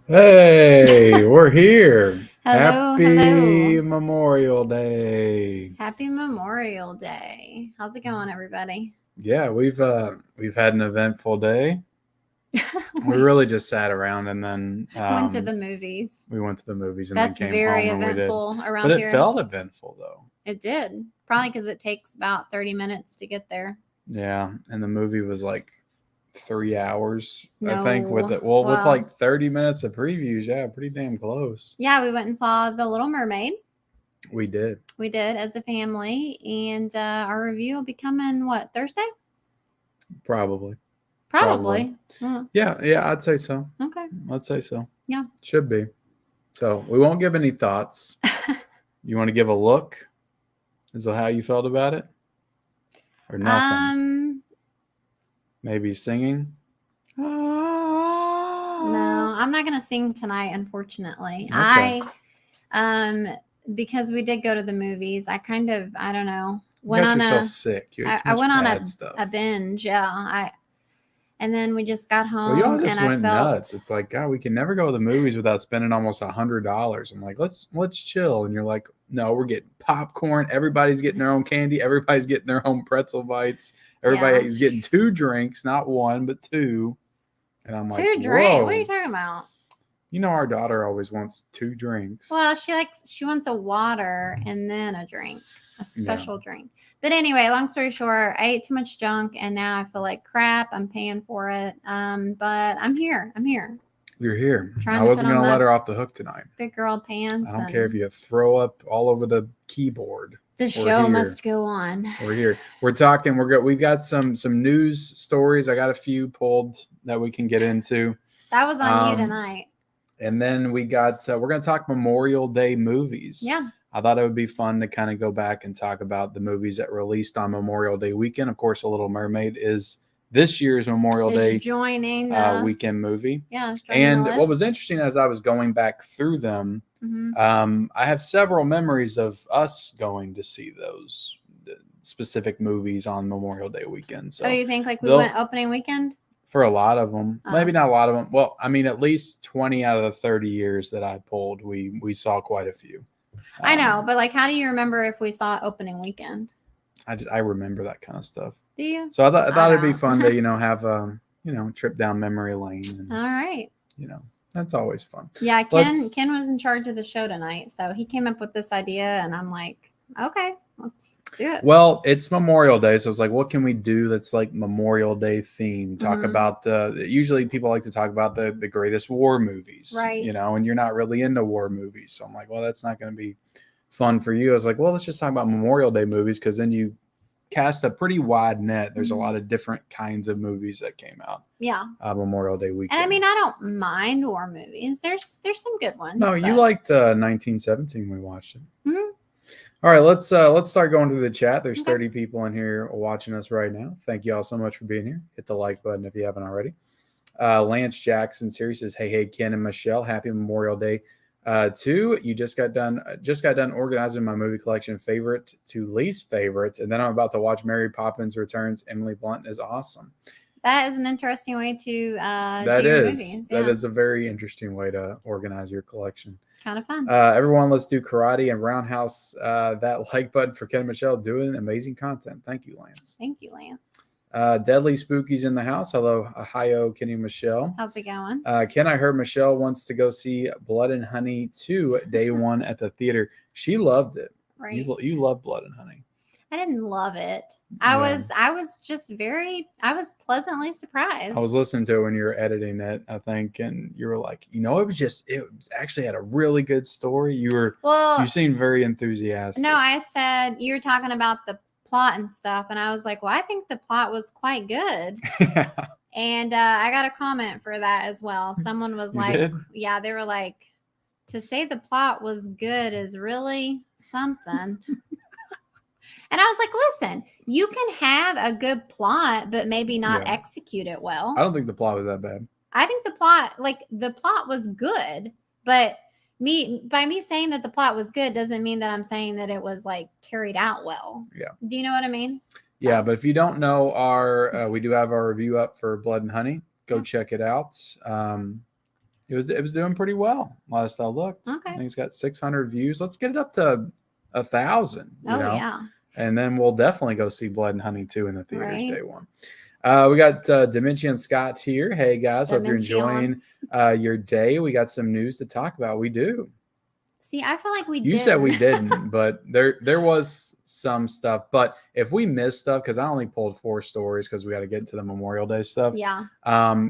Hey, we're here. Hello, Happy hello. Memorial Day. Happy Memorial Day. How's it going, everybody? Yeah, we've had an eventful day. We We really just sat around and then went to the movies. we went to the movies and then That's came very home and we did. eventful But around it here. felt eventful though. It did. Probably because it takes about 30 minutes to get there. Yeah, and the movie was like 3 hours, I think, with No. it. Well, with Well, like 30 minutes of previews, yeah, pretty damn close. yeah, we went and saw The Little Mermaid. We did. We did as a family. And our review will be coming, what, Thursday? Probably. Probably. Oh, Yeah, I'd say so. okay. I'd say so. Yeah. Should be. So we won't give any thoughts. You want to give a look as to how you felt about it? Or nothing? um, Maybe singing? no, I'm not going to sing tonight, unfortunately. Okay. Um because we did go to the movies, I don't know, You went got on yourself a sick. You ate too I much went on bad stuff. a binge. Yeah, I and then we just got Well, y'all home just and I went nuts. felt It's like, God, we can never go to the movies without spending almost $100. I'm like, let's chill. And you're like, no, we're getting popcorn. Everybody's getting their own candy. Everybody's getting their own pretzel bites. yeah, Everybody's getting 2 drinks, not one, but 2. And I'm like, 2 drink. What are you whoa. talking about? You know, our daughter always wants 2 drinks. Well, she wants a water and then a drink, a Yeah. special drink. But anyway, long story short, I ate too much junk and now I feel like crap. I'm paying for it. But I'm here. You're here. Trying I to put wasn't on going to my let her off the hook tonight. big girl pants. I don't care if And you throw up all over the keyboard. the We're show here. must go on. We're here. We're talking. We've got some news stories. I got a few pulled that we can get into. That was on you tonight. And then we're going to talk Memorial Day movies. Yeah. I thought it would be fun to kind of go back and talk about the movies that released on Memorial Day weekend. Of course, A Little Mermaid is this year's Memorial Day joining weekend movie. Yeah, and what was interesting as I was going back through them, I have several memories of us going to see those specific movies on Memorial Day weekend. So, you think like we went opening weekend? For a lot of them, maybe not a lot of them. Well, I mean, at least 20 out of the 30 years that I pulled, we saw quite a few. I know, but like, how do you remember if we saw opening weekend? I remember that kind of stuff. Do you? So I thought it'd be fun to trip down memory lane. And, all right. That's always fun. Yeah, Ken was in charge of the show tonight, so he came up with this idea, and I'm like, okay, let's do it. Well, it's Memorial Day, so it's like, what can we do that's like Memorial Day themed? Talk about usually people like to talk about the greatest war movies, right? And you're not really into war movies, so I'm like, well, that's not going to be fun for you. I was like, well, let's just talk about Memorial Day movies, because then you cast a pretty wide net. There's a lot of different kinds of movies that came out. Yeah. Memorial Day weekend. And I mean, I don't mind war movies. There's some good ones. No, you liked 1917. We watched it. Mm-hmm. All right, let's start going through the chat. There's 30 people in here watching us right now. Thank you all so much for being here. Hit the like button if you haven't already. Lance Jackson series says, hey, Ken and Michelle, happy Memorial Day. 2, you just got done organizing my movie collection, favorite to least favorites, and then I'm about to watch Mary Poppins Returns. Emily Blunt is awesome. That is an interesting way to do your movies. That is a very interesting way to organize your collection. Kind of fun. Everyone, let's do karate and roundhouse that like button for Ken and Michelle doing amazing content. Thank you, Lance. Thank you, Lance. Deadly Spookies in the house. Hello, Ohio, Kenny and Michelle. How's it going? Ken, I heard Michelle wants to go see Blood and Honey 2 day 1 at the theater. She loved it. Right. You love Blood and Honey. I didn't love it. I was pleasantly surprised. I was listening to it when you were editing it, I think, and you were like, it actually had a really good story. You seemed very enthusiastic. No, I said you were talking about the plot and stuff, and I was like, well, I think the plot was quite good. Yeah. And I got a comment for that as well. Someone was like, yeah, they were like, to say the plot was good is really something. And I was like, listen, you can have a good plot, but maybe not execute it well. I don't think the plot was that bad. I think the plot was good, but by me saying that the plot was good doesn't mean that I'm saying that it was like carried out well. Yeah. Do you know what I mean? Yeah, but if you don't know we do have our review up for Blood and Honey. Go check it out. It was doing pretty well last I looked. Okay. I think it's got 600 views. Let's get it up to 1,000. You know, yeah. and then we'll definitely go see Blood and Honey 2 in the theaters Right. day one. We got Dementia and Scott here. Hey guys, hope you're enjoying your day. We got some news to talk about. We do. See, I feel like You said we didn't, but there was some stuff. But if we missed stuff, because I only pulled 4 stories because we got to get into the Memorial Day stuff. Yeah.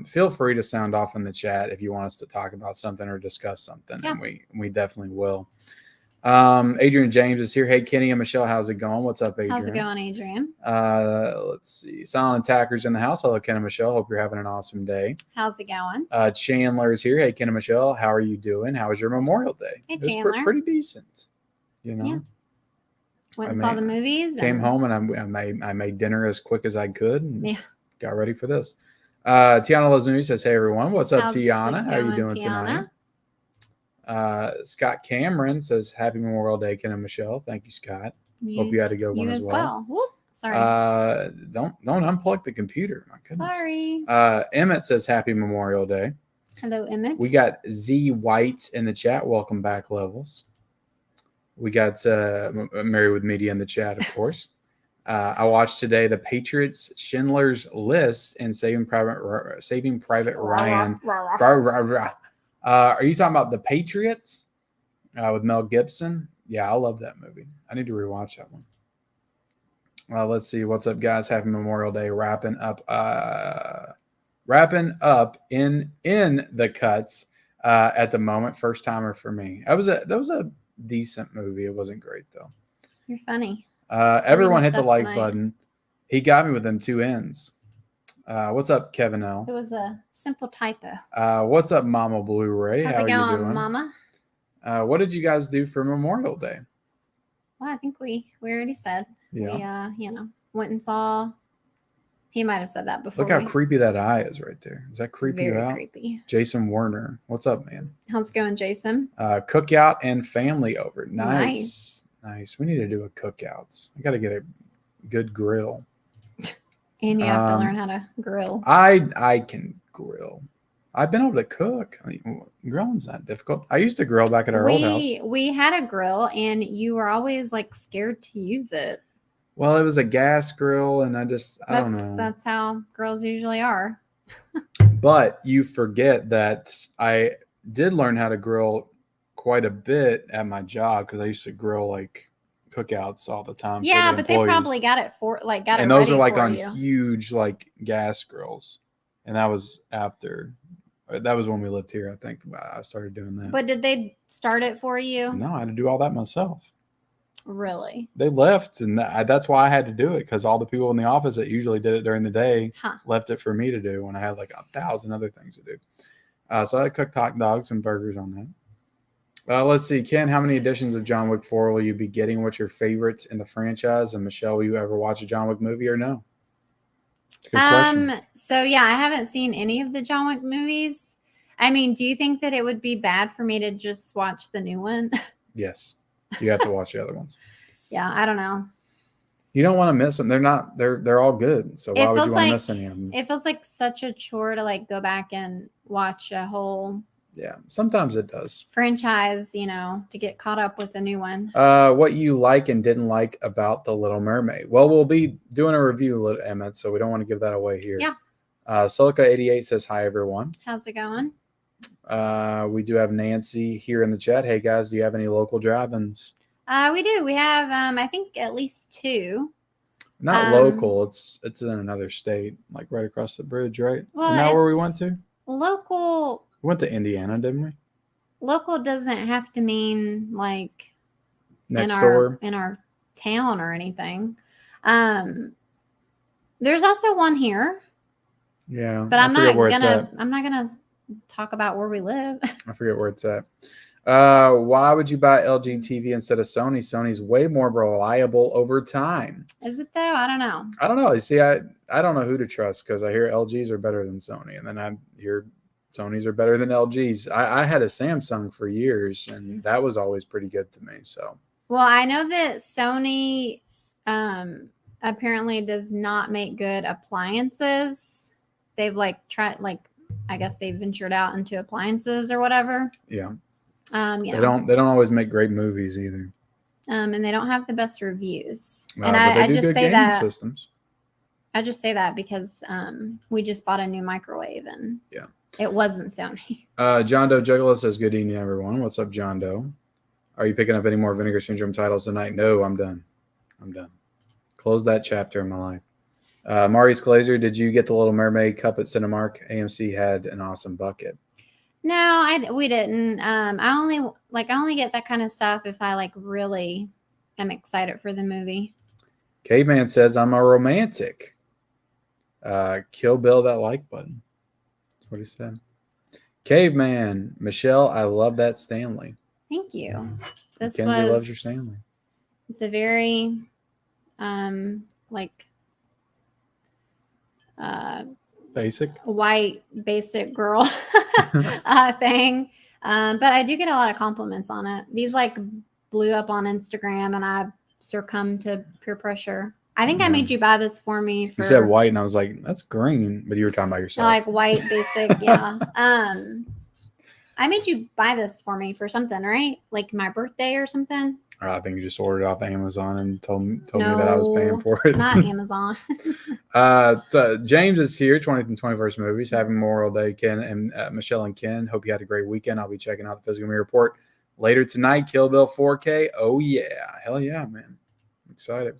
Feel free to sound off in the chat if you want us to talk about something or discuss something, and we definitely will. Adrian James is here. Hey, Kenny and Michelle, how's it going? What's up, Adrian? How's it going, Adrian? Let's see. Silent Attackers in the house. Hello, Ken and Michelle. Hope you're having an awesome day. How's it going? Chandler is here. Hey, Ken and Michelle, how are you doing? How was your Memorial Day? Hey, Chandler. It was pretty decent. You know. Yeah. Went and saw the movies. Came home and I made dinner as quick as I could. And got ready for this. Tiana Lazuni says, "Hey everyone, what's up, Tiana? How are you doing tonight?" Scott Cameron says, "Happy Memorial Day, Ken and Michelle." Thank you, Scott. Hope you had a good one as well. Whoop. Sorry. Don't unplug the computer. My goodness. Sorry. Emmett says, "Happy Memorial Day." Hello, Emmett. We got Z White in the chat. Welcome back, Levels. We got Mary with Media in the chat, of course. I watched today the Patriots Schindler's List and Saving Private Ryan. Are you talking about the Patriots with Mel Gibson? Yeah, I love that movie. I need to rewatch that one. Let's see. What's up, guys? Happy Memorial Day. Wrapping up in the cuts at the moment. First timer for me. That was a decent movie. It wasn't great though. You're funny. Everyone hit the like button. He got me with them 2 ends. What's up, Kevin L? It was a simple typo. What's up, Mama Blu-ray? How's it going, Mama? What did you guys do for Memorial Day? Well, I think we already said. Yeah. We went and saw. He might have said that before. Look how creepy that eye is right there. Is that creepy? It's very creepy. Jason Werner. What's up, man? How's it going, Jason? Cookout and family over. Nice. We need to do a cookouts. I got to get a good grill. And you have to learn how to grill. I can grill. I've been able to cook. I mean, grilling's not difficult. I used to grill back at our old house. We had a grill, and you were always like scared to use it. Well, it was a gas grill, and I don't know. That's how grills usually are. But you forget that I did learn how to grill quite a bit at my job because I used to grill like cookouts all the time. Yeah, but they probably got it and those are like on you. Huge like gas grills, and that was when we lived here. I think I started doing that. But did they start it for you? No, I had to do all that myself. Really? They left, and that's why I had to do it, because all the people in the office that usually did it during the day left it for me to do when I had like 1,000 other things to do. So I cooked hot dogs and burgers on that. Let's see, Ken, how many editions of John Wick 4 will you be getting? What's your favorite in the franchise? And Michelle, will you ever watch a John Wick movie or no? Good question. So yeah, I haven't seen any of the John Wick movies. I mean, do you think that it would be bad for me to just watch the new one? Yes. You have to watch the other ones. Yeah, I don't know. You don't want to miss them. They're all good. So why would you want to miss any of them? It feels like such a chore to like go back and watch a whole sometimes it does. Franchise, to get caught up with a new one. What you like and didn't like about The Little Mermaid. Well, we'll be doing a review, Emmett, so we don't want to give that away here. Yeah. Silica88 says, hi, everyone. How's it going? We do have Nancy here in the chat. Hey, guys, do you have any local drive-ins? We do. We have, I think, at least 2. Not local. It's in another state, like right across the bridge, right? Well, isn't that where we went to? Local. We went to Indiana, didn't we? Local doesn't have to mean like next door in our town or anything. There's also one here. Yeah, but I'm not gonna talk about where we live. I forget where it's at. Why would you buy LG TV instead of Sony? Sony's way more reliable over time. Is it though? I don't know. I don't know. You see, I don't know who to trust, because I hear LGs are better than Sony, and then I hear Sonys are better than LGs. I had a Samsung for years, and that was always pretty good to me. So, well, I know that Sony apparently does not make good appliances. They've tried I guess they ventured out into appliances or whatever. Yeah. They don't always make great movies either. And they don't have the best reviews. But And they I do just good say gaming that systems. I just say that because we just bought a new microwave and it wasn't Sony. John Doe Juggalo says, good evening, everyone. What's up, John Doe? Are you picking up any more Vinegar Syndrome titles tonight? No, I'm done. Close that chapter in my life. Marius Glazer, did you get the Little Mermaid cup at Cinemark? AMC had an awesome bucket. No, we didn't. I only get that kind of stuff if I like really am excited for the movie. Caveman says, I'm a romantic. Kill Bill that like button. That's what he said. Caveman, Michelle, I love that Stanley. Thank you. Mackenzie loves your Stanley. It's a very basic white basic girl thing. But I do get a lot of compliments on it. These like blew up on Instagram and I succumbed to peer pressure. I think I made you buy this for me. You said white and I was like, that's green, but you were talking about yourself. Like white basic, yeah. I made you buy this for me for something, right? Like my birthday or something. I think you just ordered it off Amazon and told me that I was paying for it. Not Amazon. James is here, 20th and 21st movies. Happy Memorial Day, Ken and Michelle and Ken. Hope you had a great weekend. I'll be checking out the Physical Me report later tonight. Kill Bill 4K. Oh yeah, hell yeah, man! I'm excited.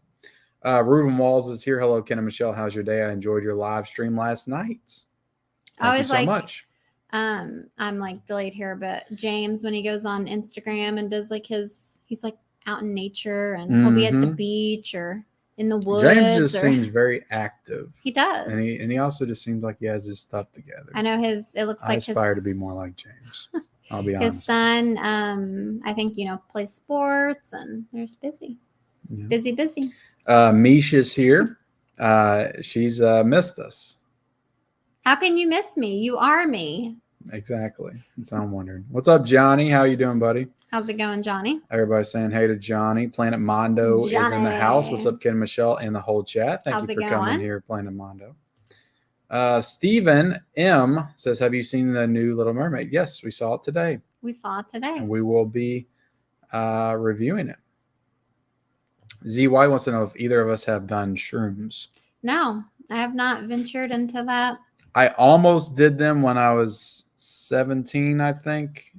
Ruben Walls is here. Hello, Ken and Michelle. How's your day? I enjoyed your live stream last night. Thank you so much. I'm like delayed here, but James, when he goes on Instagram and does like he's like out in nature and he'll be at the beach or in the woods. James just seems very active. He does. And he also just seems like he has his stuff together. I know it looks like I aspire to be more like James. I'll be honest. His son, I think, plays sports and they're just busy. Yeah. Busy. Misha's here. She's missed us. How can you miss me? You are me. Exactly. That's what I'm wondering. What's up, Johnny? How you doing, buddy? How's it going, Johnny? Everybody's saying hey to Johnny. Planet Mondo is in the house. What's up, Ken and Michelle and the whole chat? Thank you for coming here, Planet Mondo. Stephen M says, have you seen the new Little Mermaid? Yes, we saw it today. And we will be reviewing it. ZY wants to know if either of us have done shrooms. No, I have not ventured into that. I almost did them when I was 17, I think.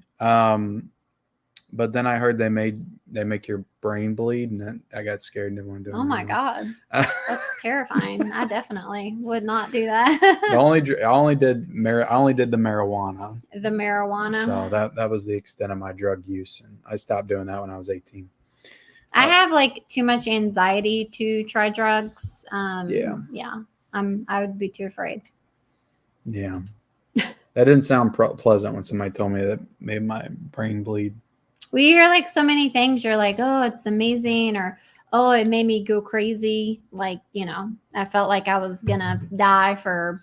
But then I heard they make your brain bleed, and then I got scared and didn't want to do it. Oh my God, that's terrifying! I definitely would not do that. I only did the marijuana. The marijuana. So that was the extent of my drug use, and I stopped doing that when I was 18. I have like too much anxiety to try drugs. Yeah. I would be too afraid. Yeah, that didn't sound pleasant when somebody told me that made my brain bleed. We hear like so many things. You're like, oh, it's amazing, or oh, it made me go crazy. Like, I felt like I was gonna die for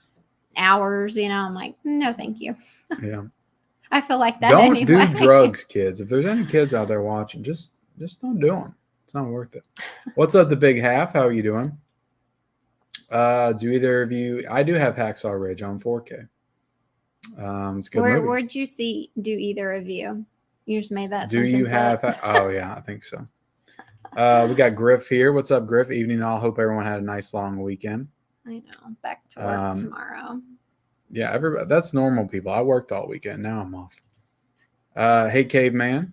hours. I'm like, no, thank you. Yeah, I feel like that. Don't anyway. do drugs, kids. If there's any kids out there watching, just don't do them. It's not worth it. What's up, the Big Half? How are you doing? Do either of you? I do have Hacksaw Ridge on 4K. It's a good movie. Where'd you see? Do either of you? You just made that. Do you have? Oh yeah, I think so. We got Griff here. What's up, Griff? Evening all. Hope everyone had a nice long weekend. I know. Back to work tomorrow. Yeah, everybody. That's normal people. I worked all weekend. Now I'm off. Hey, caveman.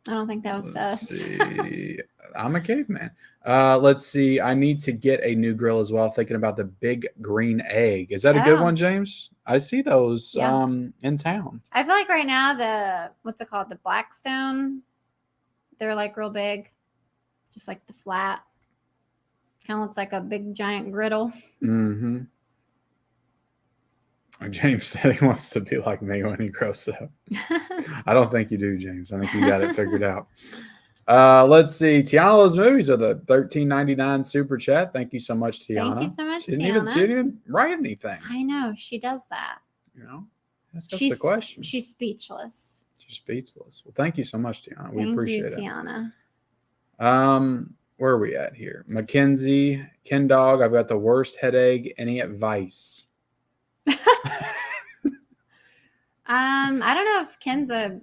I don't think that was to us. See. I'm a caveman. Let's see. I need to get a new grill as well. Thinking about the big green egg. Is that a good one, James? I see those in town. I feel like right now what's it called? The Blackstone. They're like real big. Just like the flat. Kind of looks like a big giant griddle. Mm-hmm. James said he wants to be like me when he grows up. I don't think you do, James. I think you got it figured out. Let's see. Tiana Loves Movies are the $13.99 super chat. Thank you so much, Tiana. Thank you so much, Tiana. She didn't even write anything. I know. She does that. That's just the question. She's speechless. She's speechless. Well, thank you so much, Tiana. We appreciate it. Thank you, Tiana. Where are we at here? Mackenzie, Ken Dog, I've got the worst headache. Any advice? I don't know if Ken's a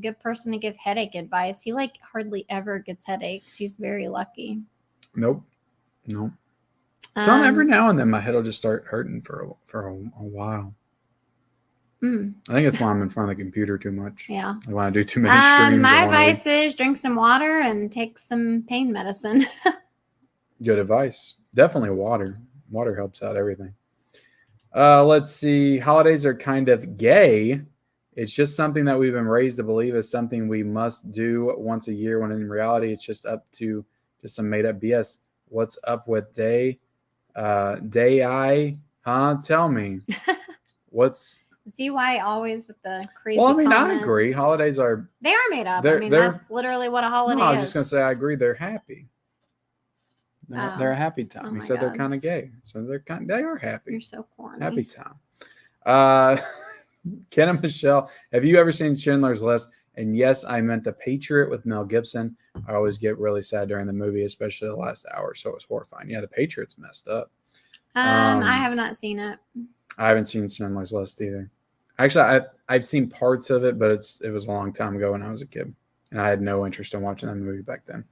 good person to give headache advice. He like hardly ever gets headaches. He's very lucky. Nope. Some every now and then my head will just start hurting for a while. I think it's why I'm in front of the computer too much. Yeah. I want to do too many streams. My advice is drink some water and take some pain medicine. Good advice. Definitely water. Water helps out everything. Let's see. Holidays are kind of gay. It's just something that we've been raised to believe is something we must do once a year, when in reality it's just up to just some made up BS. What's up with day I? Huh? Tell me. What's See why always with the crazy Well, I mean, comments. I agree. Holidays are... They are made up. I mean, that's literally what a holiday is. I was just going to say, I agree. They're happy. They're a happy time. He said they're kind of gay. So they are happy. You're so corny. Happy time. Ken and Michelle, have you ever seen Schindler's List? And yes, I meant The Patriot with Mel Gibson. I always get really sad during the movie, especially the last hour. So it was horrifying. Yeah, The Patriot's messed up. I have not seen it. I haven't seen Schindler's List either. Actually, I've seen parts of it, but it was a long time ago when I was a kid, and I had no interest in watching that movie back then.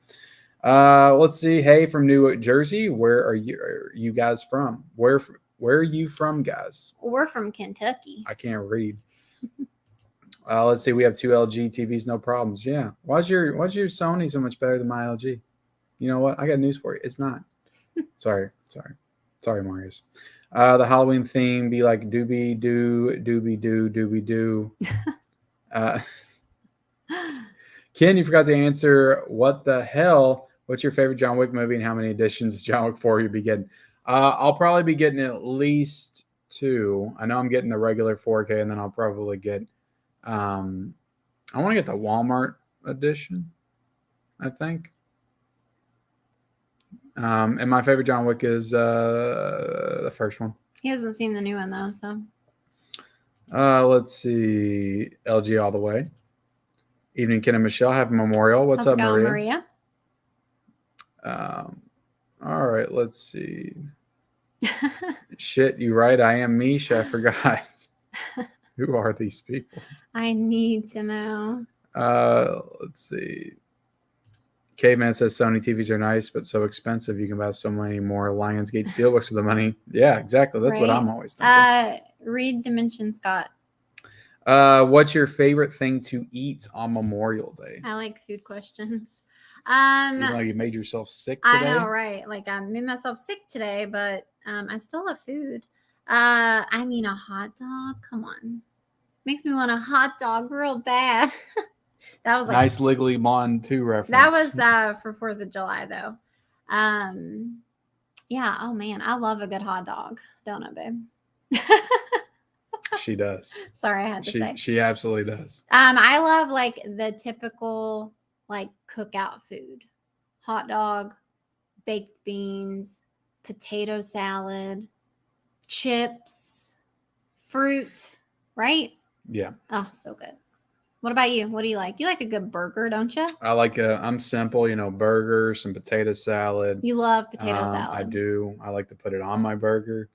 Let's see. Hey, from New Jersey, where are you guys from? Where are you from, guys? We're from Kentucky. I can't read. Let's see. We have 2 LG TVs, no problems. Yeah. Why's your Sony so much better than my LG? You know what? I got news for you. It's not. Sorry, Marius. The Halloween theme be like doobie doo, doobie doo, doobie doo. Ken, you forgot to answer. What the hell? What's your favorite John Wick movie, and how many editions of John Wick 4 you'll be getting? I'll probably be getting at least 2. I know I'm getting the regular 4K, and then I'll probably get. I want to get the Walmart edition, I think. And my favorite John Wick is the first one. He hasn't seen the new one though, so. Let's see. LG all the way. Evening, Ken and Michelle. Happy Memorial. What's up, Maria? All right. Let's see. Shit, you right. I am Mish. I forgot. Who are these people? I need to know. Let's see. Caveman says Sony TVs are nice, but so expensive. You can buy so many more Lionsgate Steelbooks for the money. Yeah, exactly. That's what I'm always thinking. Read Dimension Scott. What's your favorite thing to eat on Memorial Day? I like food questions. You made yourself sick today? I know, right? Like I made myself sick today, but I still love food. I mean, a hot dog. Come on, makes me want a hot dog real bad. That was like nice Legally Blonde 2 reference. That was for 4th of July though. Yeah. Oh man, I love a good hot dog, don't I, babe? She does. Sorry, I had to say. She absolutely does. I love like the typical like cookout food: hot dog, baked beans, potato salad, chips, fruit. Right? Yeah. Oh, so good. What about you? What do you like? You like a good burger, don't you? I like I'm simple, burger, some potato salad. You love potato salad. I do. I like to put it on my burger.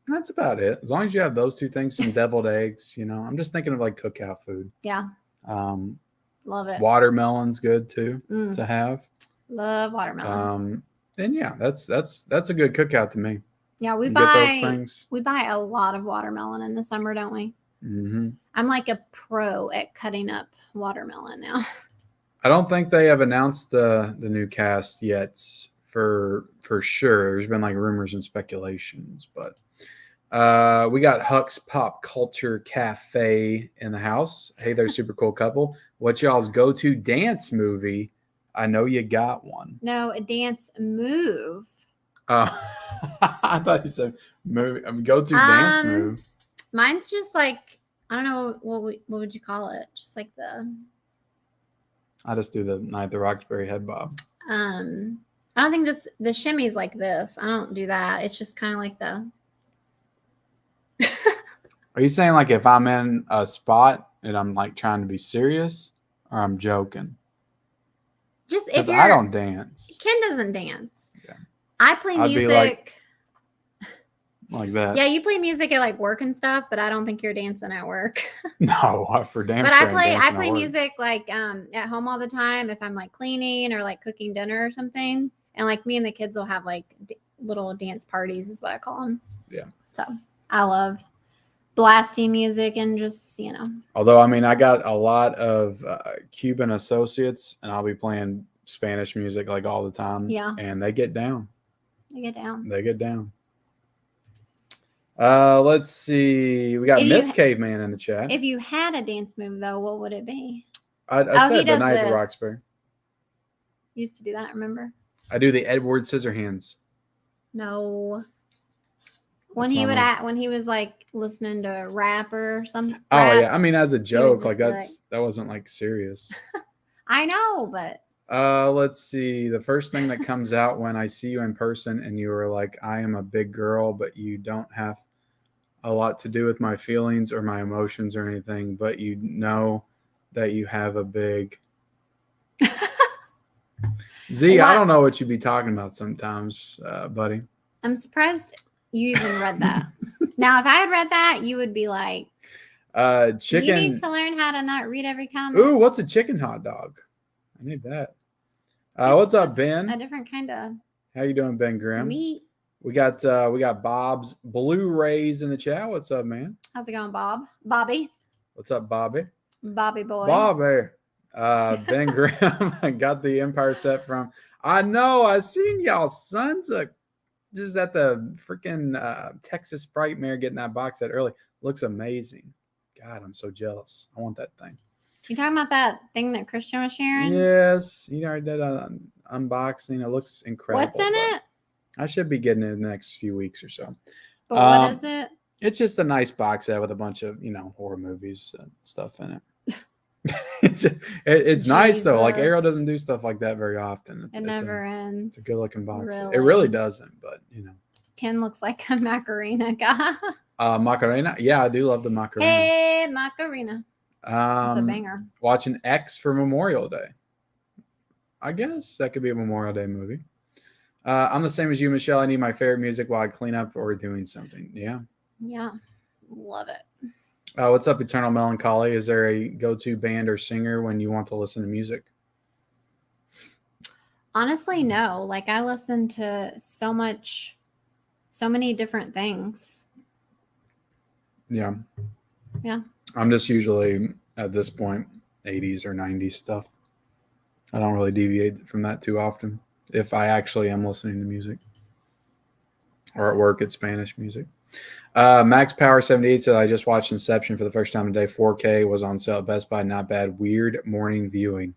That's about it. As long as you have those 2 things, some deviled eggs, I'm just thinking of like cookout food. Yeah. Love it. Watermelon's good too to have. Love watermelon. And yeah, that's a good cookout to me. Yeah, we buy a lot of watermelon in the summer, don't we? Mm-hmm. I'm like a pro at cutting up watermelon now. I don't think they have announced the new cast yet for sure. There's been like rumors and speculations, but we got Huck's Pop Culture Cafe in the house. Hey there, super cool couple. What's y'all's go-to dance movie? I know you got one. No, a dance move. I thought you said movie. Go-to dance move. Mine's just like, I don't know, what would you call it? Just like I just do the Night at the Roxbury head bob. I don't think the shimmy's like this. I don't do that. It's just kind of like the. Are you saying like if I'm in a spot and I'm like trying to be serious, or I'm joking? Just if I don't dance. Ken doesn't dance. Yeah. I play music. Be like, like that. Yeah, you play music at like work and stuff, but I don't think you're dancing at work. No, for damn But sure. I play music like at home all the time if I'm like cleaning or like cooking dinner or something. And like me and the kids will have like little dance parties is what I call them. Yeah. So I love blasting music and just, Although, I mean, I got a lot of Cuban associates, and I'll be playing Spanish music like all the time. Yeah. And they get down. They get down. They get down. Let's see. We got Miss Caveman in the chat. If you had a dance move, though, what would it be? I said the Night at the Roxbury. Used to do that, remember? I do the Edward Scissorhands. No. When he was like listening to rap or something. Oh yeah, I mean as a joke, like that wasn't like serious. I know, but let's see. The first thing that comes out when I see you in person and you are like, I am a big girl, but you don't have a lot to do with my feelings or my emotions or anything, but you know that you have a big Z, I don't know what you'd be talking about sometimes, buddy. I'm surprised you even read that. Now, if I had read that, you would be like, chicken. You need to learn how to not read every comment. Ooh, what's a chicken hot dog? I need that. What's up, Ben? A different kind of. How you doing, Ben Grimm? Meat. We got Bob's Blu-rays in the chat. What's up, man? How's it going, Bob? Bobby. What's up, Bobby? Bobby boy. Bobby. Ben Grimm. I got the Empire set from. I know. I seen y'all sons just at the freaking Texas Frightmare getting that box set early. Looks amazing. God, I'm so jealous. I want that thing. You talking about that thing that Christian was sharing? Yes. You already did an unboxing. It looks incredible. What's in it? I should be getting it in the nenext few weeks or so. But what is it? It's just a nice box set with a bunch of, horror movies and stuff in it. it's nice though. Like Arrow doesn't do stuff like that very often. It never ends. It's a good looking box. Really. It really doesn't, but Ken looks like a Macarena guy. Macarena. Yeah, I do love the Macarena. Hey, Macarena. It's a banger. Watching X for Memorial Day. I guess that could be a Memorial Day movie. I'm the same as you, Michelle. I need my favorite music while I clean up or doing something. Yeah. Yeah. Love it. What's up, Eternal Melancholy? Is there a go-to band or singer when you want to listen to music? Honestly, no. Like I listen to so many different things. Yeah. Yeah. I'm just usually at this point 80s or 90s stuff. I don't really deviate from that too often if I actually am listening to music. Or at work, it's Spanish music. Max Power 78 said, I just watched Inception for the first time today. 4K was on sale at Best Buy. Not bad. Weird morning viewing.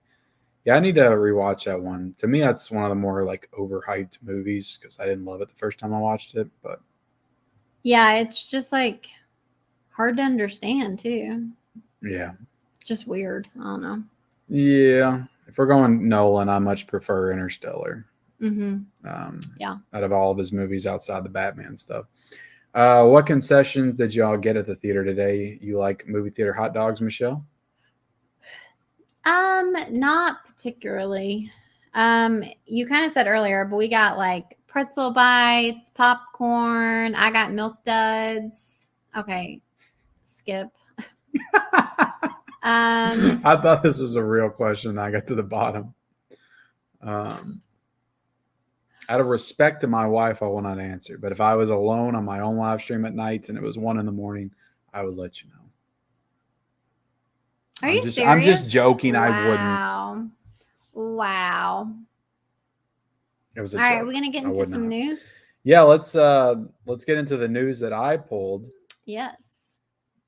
Yeah, I need to rewatch that one. To me, that's one of the more like overhyped movies because I didn't love it the first time I watched it. But yeah, it's just like hard to understand too. Yeah. Just weird. I don't know. Yeah. If we're going Nolan, I much prefer Interstellar. Mm-hmm. Yeah. Out of all of his movies outside the Batman stuff. What concessions did y'all get at the theater today? You like movie theater hot dogs, Michelle? Not particularly. You kind of said earlier, but we got like pretzel bites, popcorn. I got milk duds. Okay. Skip. I thought this was a real question. I got to the bottom. Out of respect to my wife, I will not answer. But if I was alone on my own live stream at nights and it was 1 a.m, I would let you know. Are you serious? I'm just joking. Wow. I wouldn't. Wow. It was a All joke. right, we're gonna get into some news. Yeah, let's get into the news that I pulled. Yes,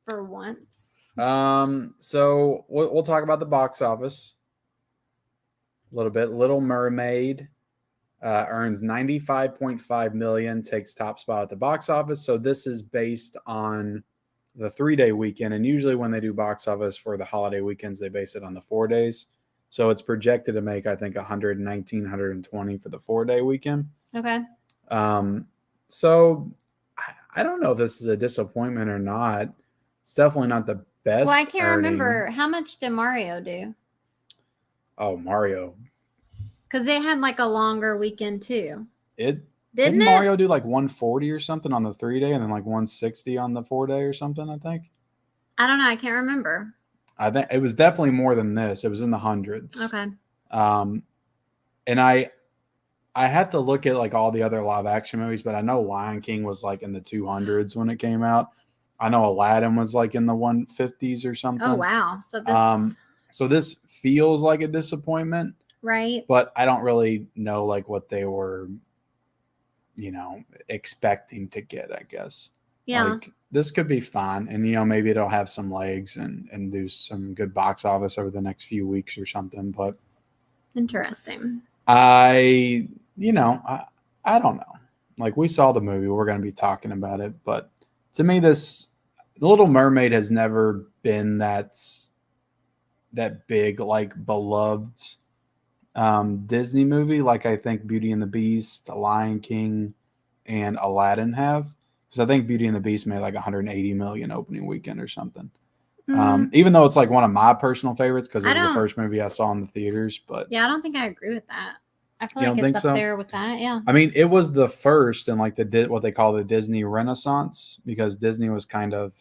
for once. So we'll talk about the box office a little bit. Little Mermaid earns $95.5 million, takes top spot at the box office. So this is based on the 3-day weekend, and usually when they do box office for the holiday weekends, they base it on the 4 days. So it's projected to make, I think, 119, 120 for the 4-day weekend. Okay. So I don't know if this is a disappointment or not. It's definitely not the best. Well, I can't remember. How much did Mario do? Oh, Mario. Because they had like a longer weekend too. It Didn't it? Mario do like 140 or something on the 3-day and then like 160 on the 4-day or something, I think? I don't know. I can't remember. I think it was definitely more than this. It was in the hundreds. Okay. And I have to look at like all the other live action movies, but I know Lion King was like in the 200s when it came out. I know Aladdin was like in the 150s or something. Oh wow. So this feels like a disappointment, right? but I don't really know like what they were, expecting to get, I guess. Yeah. Like this could be fun, and maybe it'll have some legs and do some good box office over the next few weeks or something. But interesting. I don't know. Like we saw the movie, we're going to be talking about it, but to me, The Little Mermaid has never been that big, like beloved Disney movie, like I think Beauty and the Beast, Lion King, and Aladdin have. Because I think Beauty and the Beast made like 180 million opening weekend or something. Even though it's like one of my personal favorites because it was the first movie I saw in the theaters. But yeah, I don't think I agree with that. I feel like it's up there with that. Yeah. I mean, it was the first in like what they call the Disney Renaissance, because Disney was kind of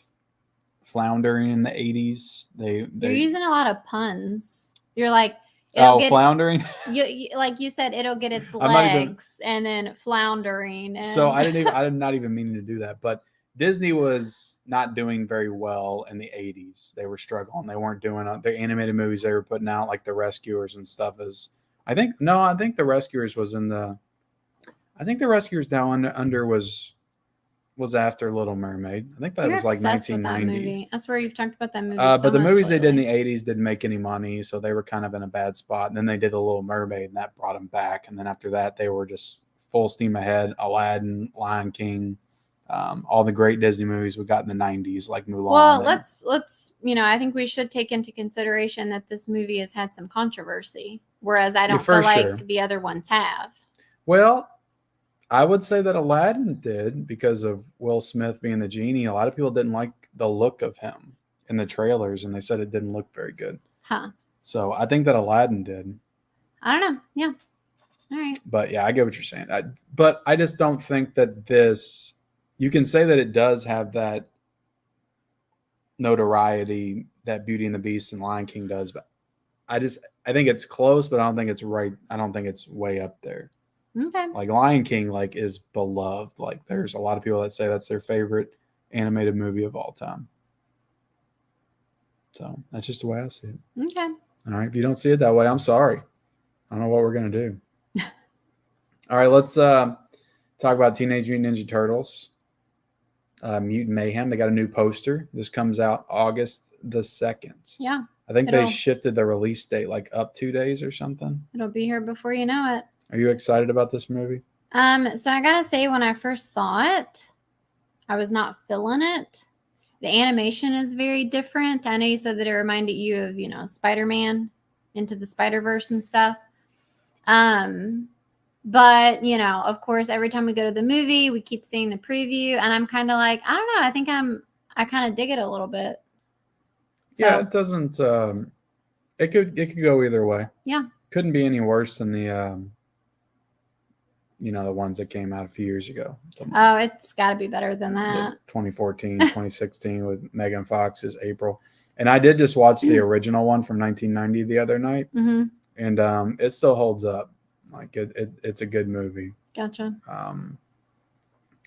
floundering in the 80s. You're using a lot of puns. You're like, floundering. You like you said, it'll get its legs, and then floundering. And... So I'm not even meaning to do that, but Disney was not doing very well in the 80s. They were struggling. They weren't doing the animated movies they were putting out, like The Rescuers and stuff. I think The Rescuers was in the. I think The Rescuers Down Under was after Little Mermaid. I think that was like 1990. I swear you've talked about that movie. But the movies they did in the 80s didn't make any money, so they were kind of in a bad spot. And then they did The Little Mermaid, and that brought them back. And then after that, they were just full steam ahead. Aladdin, Lion King, all the great Disney movies we got in the 90s, like Mulan. Well, let's I think we should take into consideration that this movie has had some controversy, whereas I don't feel like the other ones have. Well, I would say that Aladdin did because of Will Smith being the genie. A lot of people didn't like the look of him in the trailers, and they said it didn't look very good. Huh. So I think that Aladdin did. I don't know. Yeah. All right. But yeah, I get what you're saying. But I just don't think that this, you can say that it does have that notoriety that Beauty and the Beast and Lion King does. But I think it's close, but I don't think it's right. I don't think it's way up there. Okay. Like Lion King, like is beloved. Like there's a lot of people that say that's their favorite animated movie of all time. So that's just the way I see it. Okay. All right. If you don't see it that way, I'm sorry. I don't know what we're gonna do. All right. Let's talk about Teenage Mutant Ninja Turtles. Mutant Mayhem. They got a new poster. This comes out August the 2nd. Yeah. I think they shifted the release date like up 2 days or something. It'll be here before you know it. Are you excited about this movie? So I gotta say, when I first saw it, I was not feeling it. The animation is very different. I know you said that it reminded you of, Spider-Man, Into the Spider-Verse and stuff. But, of course, every time we go to the movie, we keep seeing the preview, and I'm kind of like, I don't know. I think I kind of dig it a little bit. So, yeah, it doesn't. It could go either way. Yeah, couldn't be any worse than the the ones that came out a few years ago. Oh, it's got to be better than that. 2014, 2016 with Megan Fox's April. And I did just watch the original one from 1990 the other night. Mm-hmm. And it still holds up. Like it's a good movie. Gotcha.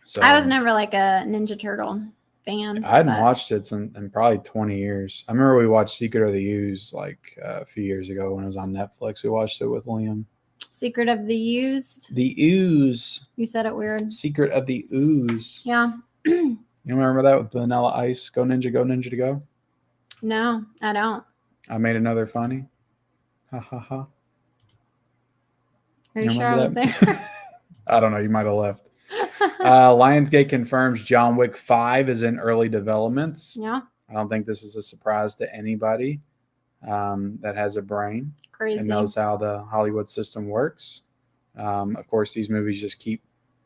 So I was never like a Ninja Turtle fan. I hadn't watched it in probably 20 years. I remember we watched Secret of the Ooze like a few years ago when it was on Netflix. We watched it with Liam. Secret of the Used? The Ooze. You said it weird. Secret of the Ooze. Yeah. You remember that with Vanilla Ice? Go Ninja to go? No, I don't. I made another funny. Ha ha ha. Are you sure I was there? I don't know. You might have left. Lionsgate confirms John Wick 5 is in early developments. Yeah. I don't think this is a surprise to anybody that has a brain. Crazy. And knows how the Hollywood system works. Of course, these movies just keep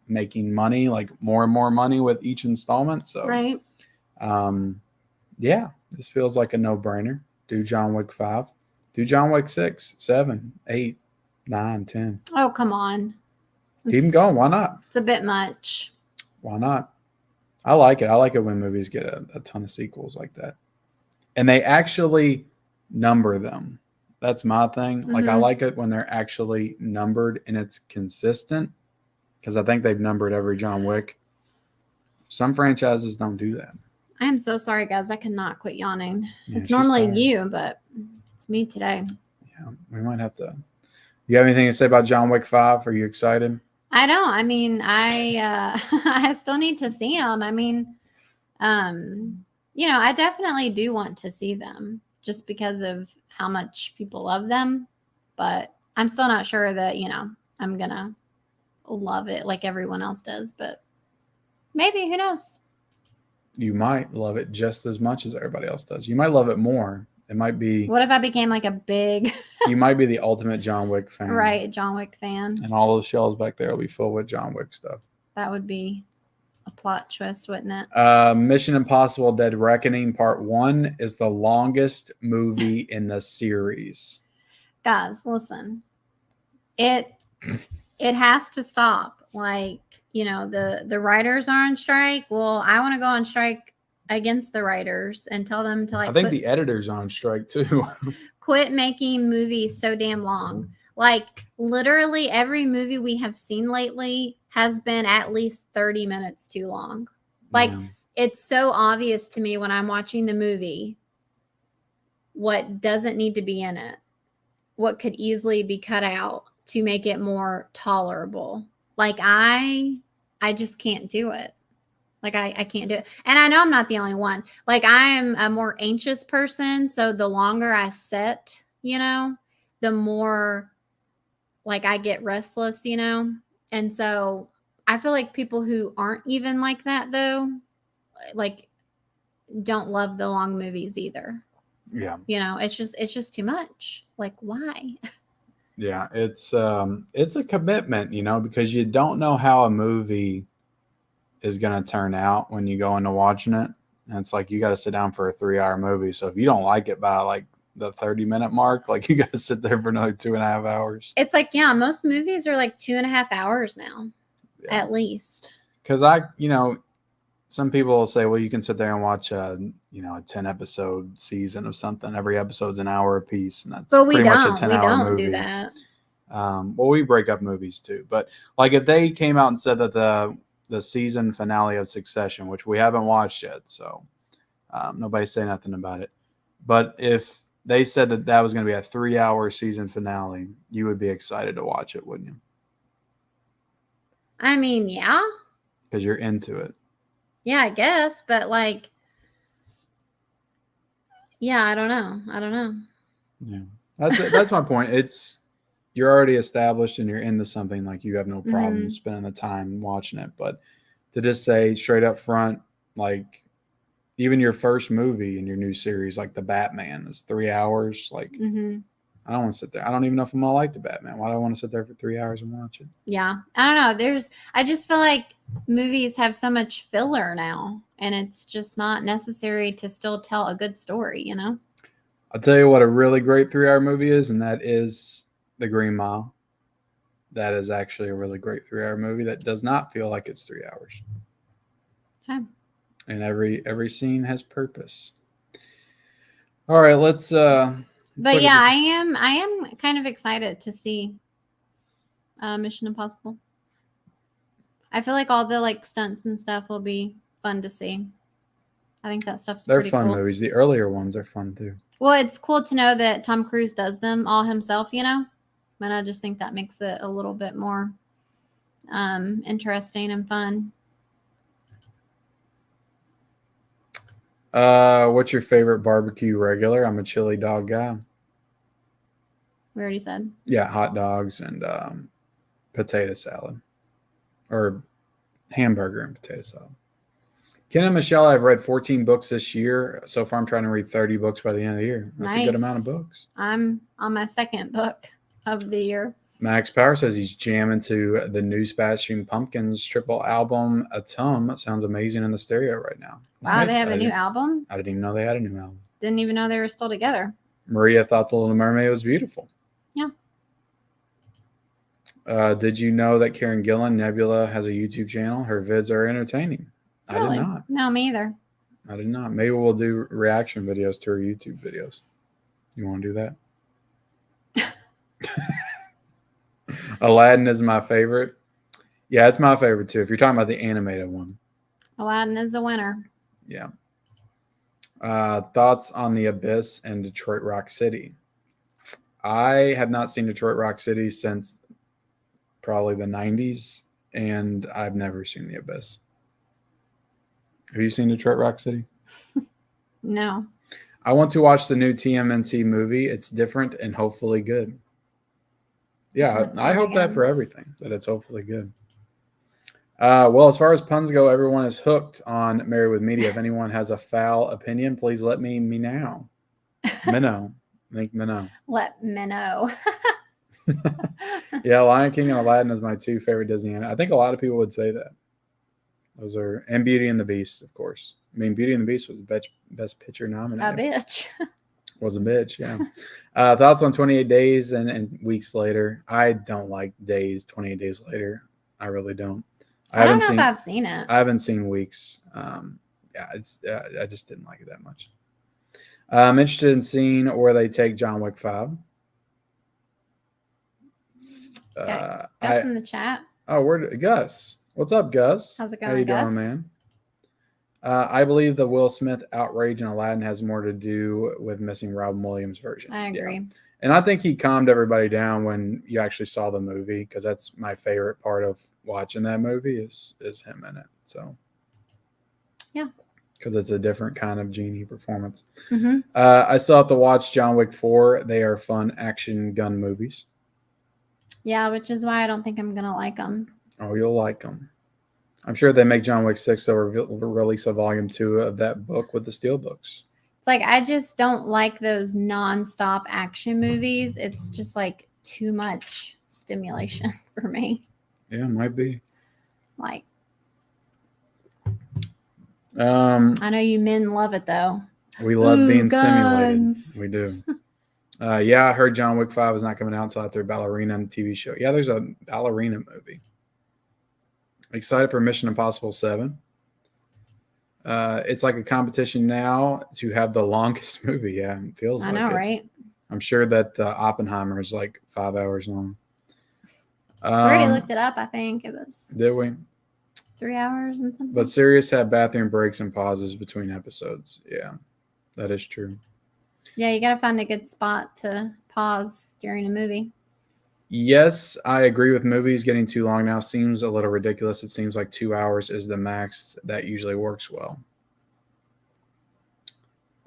making money, like more and more money with each installment. So, right. Yeah, this feels like a no-brainer. Do John Wick 5. Do John Wick 6, 7, 8, 9, 10. Oh, come on. Keep them going. Why not? It's a bit much. Why not? I like it. I like it when movies get a ton of sequels like that. And they actually number them. That's my thing. Like, I like it when they're actually numbered and it's consistent, because I think they've numbered every John Wick. Some franchises don't do that. I am so sorry, guys. I cannot quit yawning. Yeah, it's normally tired. you, but it's me today. Yeah, we might have to. You have anything to say about John Wick 5? Are you excited? I don't. I mean, I still need to see them. I mean, I definitely do want to see them just because of how much people love them. But I'm still not sure that, I'm going to love it like everyone else does. But maybe, who knows? You might love it just as much as everybody else does. You might love it more. It might be. What if I became like a big. You might be the ultimate John Wick fan. Right, John Wick fan. And all those shelves back there will be full with John Wick stuff. That would be a plot twist, wouldn't it? Mission Impossible Dead Reckoning Part 1 is the longest movie in the series. Guys, listen. It has to stop. Like, the writers are on strike. Well, I want to go on strike against the writers and tell them to I think the editor's on strike too. Quit making movies so damn long. Like, literally every movie we have seen lately has been at least 30 minutes too long. Like, It's so obvious to me when I'm watching the movie what doesn't need to be in it, what could easily be cut out to make it more tolerable. Like, I just can't do it. Like, I can't do it. And I know I'm not the only one. Like, I am a more anxious person. So the longer I sit, the more like I get restless, And so I feel like people who aren't even like that, though, like, don't love the long movies either. Yeah. It's just too much. Like, why? Yeah, it's a commitment, because you don't know how a movie is going to turn out when you go into watching it. And it's like, you got to sit down for a 3-hour movie. So if you don't like it by like the 30-minute mark, like, you got to sit there for another 2.5 hours. It's like, most movies are like 2.5 hours now, at least. Because some people will say, well, you can sit there and watch a 10 episode season of something. Every episode's an hour a piece. And that's pretty much a 10-hour movie. We don't do that. Well, we break up movies too. But like, if they came out and said that the season finale of Succession, which we haven't watched yet, so nobody say nothing about it. But if they said that was going to be a 3-hour season finale, you would be excited to watch it, wouldn't you? I mean, yeah. Because you're into it. Yeah, I guess. But like, yeah, I don't know. Yeah, that's my point. You're already established and you're into something, like, you have no problem spending the time watching it. But to just say straight up front, like, even your first movie in your new series, like the Batman, is 3 hours. Like, I don't want to sit there. I don't even know if I'm going to like the Batman. Why do I want to sit there for 3 hours and watch it? Yeah. I don't know. I just feel like movies have so much filler now, and it's just not necessary to still tell a good story, I'll tell you what a really great 3-hour movie is, and that is The Green Mile. That is actually a really great 3-hour movie that does not feel like it's 3 hours. Okay. And every scene has purpose. All right, let's but yeah, I am kind of excited to see Mission Impossible. I feel like all the like stunts and stuff will be fun to see. I think that stuff's pretty cool. They're fun movies. The earlier ones are fun too. Well, it's cool to know that Tom Cruise does them all himself, And I just think that makes it a little bit more interesting and fun. What's your favorite barbecue regular? I'm a chili dog guy. We already said. Yeah, hot dogs and potato salad. Or hamburger and potato salad. Ken and Michelle, I've read 14 books this year. So far, I'm trying to read 30 books by the end of the year. That's a good amount of books. I'm on my second book of the year. Max Power says he's jamming to the new Smashing Pumpkins triple album, Atom. It sounds amazing in the stereo right now. Wow, nice. They have a new album? I didn't even know they had a new album. Didn't even know they were still together. Maria thought The Little Mermaid was beautiful. Yeah. Did you know that Karen Gillan, Nebula, has a YouTube channel? Her vids are entertaining. Really? I did not. No, me either. I did not. Maybe we'll do reaction videos to her YouTube videos. You want to do that? Aladdin is my favorite. Yeah, it's my favorite too. If you're talking about the animated one. Aladdin is a winner. Yeah. Thoughts on The Abyss and Detroit Rock City? I have not seen Detroit Rock City since probably the 90s, and I've never seen The Abyss. Have you seen Detroit Rock City? No. I want to watch the new TMNT movie. It's different and hopefully good. Yeah, I hope that for everything, that it's hopefully good. Well, as far as puns go, everyone is hooked on Married with Media. If anyone has a foul opinion, please let me know. Minnow. Think Minnow. Let me know. Yeah, Lion King and Aladdin is my two favorite Disney. I think a lot of people would say that. Those are, and Beauty and the Beast, of course. I mean, Beauty and the Beast was best picture nominated. A bitch. Was a bitch, yeah. Thoughts on 28 Days and Weeks Later? I don't like Days, 28 Days Later. I really don't. I don't know if I've seen it. I haven't seen Weeks. Yeah, I just didn't like it that much. I'm interested in seeing where they take John Wick 5. Gus in the chat. Oh, Gus? What's up, Gus? How's it going, How you Gus? doing, man? I believe the Will Smith outrage in Aladdin has more to do with missing Robin Williams' version. I agree. Yeah. And I think he calmed everybody down when you actually saw the movie, because that's my favorite part of watching that movie is him in it. So, yeah, because it's a different kind of genie performance. Mm-hmm. I still have to watch John Wick 4. They are fun action gun movies. Yeah, which is why I don't think I'm gonna like them. Oh, you'll like them. I'm sure they make John Wick 6. They'll release a volume 2 of that book with the steel books. It's like, I just don't like those nonstop action movies. It's just like too much stimulation for me. Yeah, it might be. Like, I know you men love it though. We love being guns. stimulated. We do. Yeah, I heard John Wick 5 is not coming out until after Ballerina on the TV show. Yeah, there's a Ballerina movie. Excited for Mission Impossible 7. It's like a competition now to have the longest movie. Yeah, it feels like it. I know, right? I'm sure that Oppenheimer is like 5 hours long. We already looked it up, I think. It was. Did we? 3 hours and something. But Sirius had bathroom breaks and pauses between episodes. Yeah, that is true. Yeah, you got to find a good spot to pause during a movie. Yes, I agree with movies getting too long now. Seems a little ridiculous. It seems like 2 hours is the max that usually works well.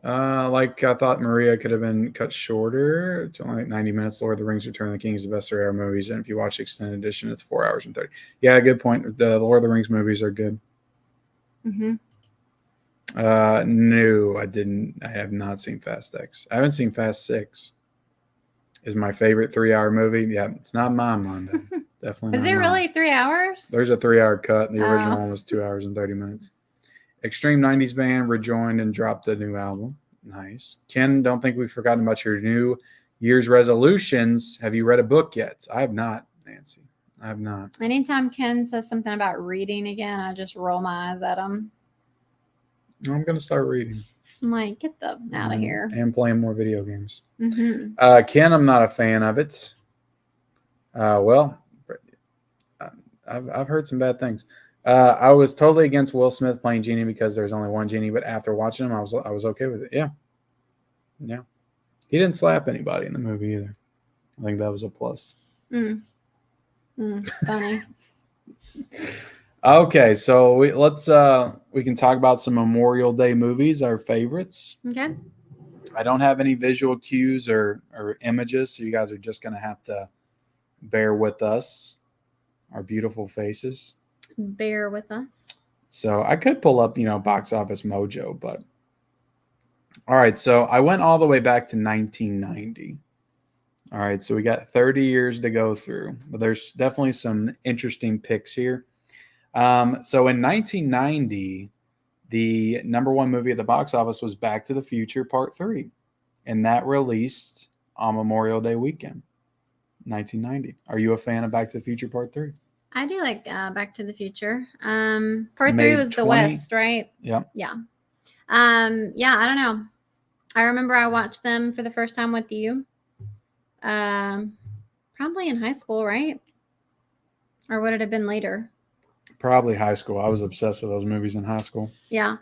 Like I thought Maria could have been cut shorter. It's only like 90 minutes. Lord of the Rings Return of the King is the best 3-hour movies. And if you watch the extended edition, it's 4 hours and 30. Yeah, good point. The Lord of the Rings movies are good. Mm-hmm. No, I didn't. I have not seen Fast X. I haven't seen Fast 6. Is my favorite 3-hour movie. Yeah, it's not mine, Mondo. Definitely not. Is it really 3 hours? There's a 3-hour cut. The original one was 2 hours and 30 minutes. Extreme 90s band rejoined and dropped a new album. Nice. Ken, don't think we've forgotten about your New Year's resolutions. Have you read a book yet? I have not, Nancy. I have not. Anytime Ken says something about reading again, I just roll my eyes at him. I'm going to start reading. I'm like, get the out of here. And playing more video games. Mm-hmm. Ken, I'm not a fan of it. Well, I've heard some bad things. I was totally against Will Smith playing Genie because there's only one Genie, but after watching him, I was okay with it. Yeah. He didn't slap anybody in the movie either. I think that was a plus. Funny. Okay, so we can talk about some Memorial Day movies, our favorites. Okay. I don't have any visual cues or images, so you guys are just gonna have to bear with us, our beautiful faces. Bear with us. So I could pull up, Box Office Mojo, but all right. So I went all the way back to 1990. All right, so we got 30 years to go through, but there's definitely some interesting picks here. So in 1990, the number one movie at the box office was Back to the Future Part 3, and that released on Memorial Day weekend. 1990. Are you a fan of Back to the Future Part 3? I do like Back to the Future. Part 3 Made was the 20 West, right? Yep. Yeah. Yeah, I don't know. I remember I watched them for the first time with you. Probably in high school, right? Or would it have been later? Probably high school. I was obsessed with those movies in high school. Yeah.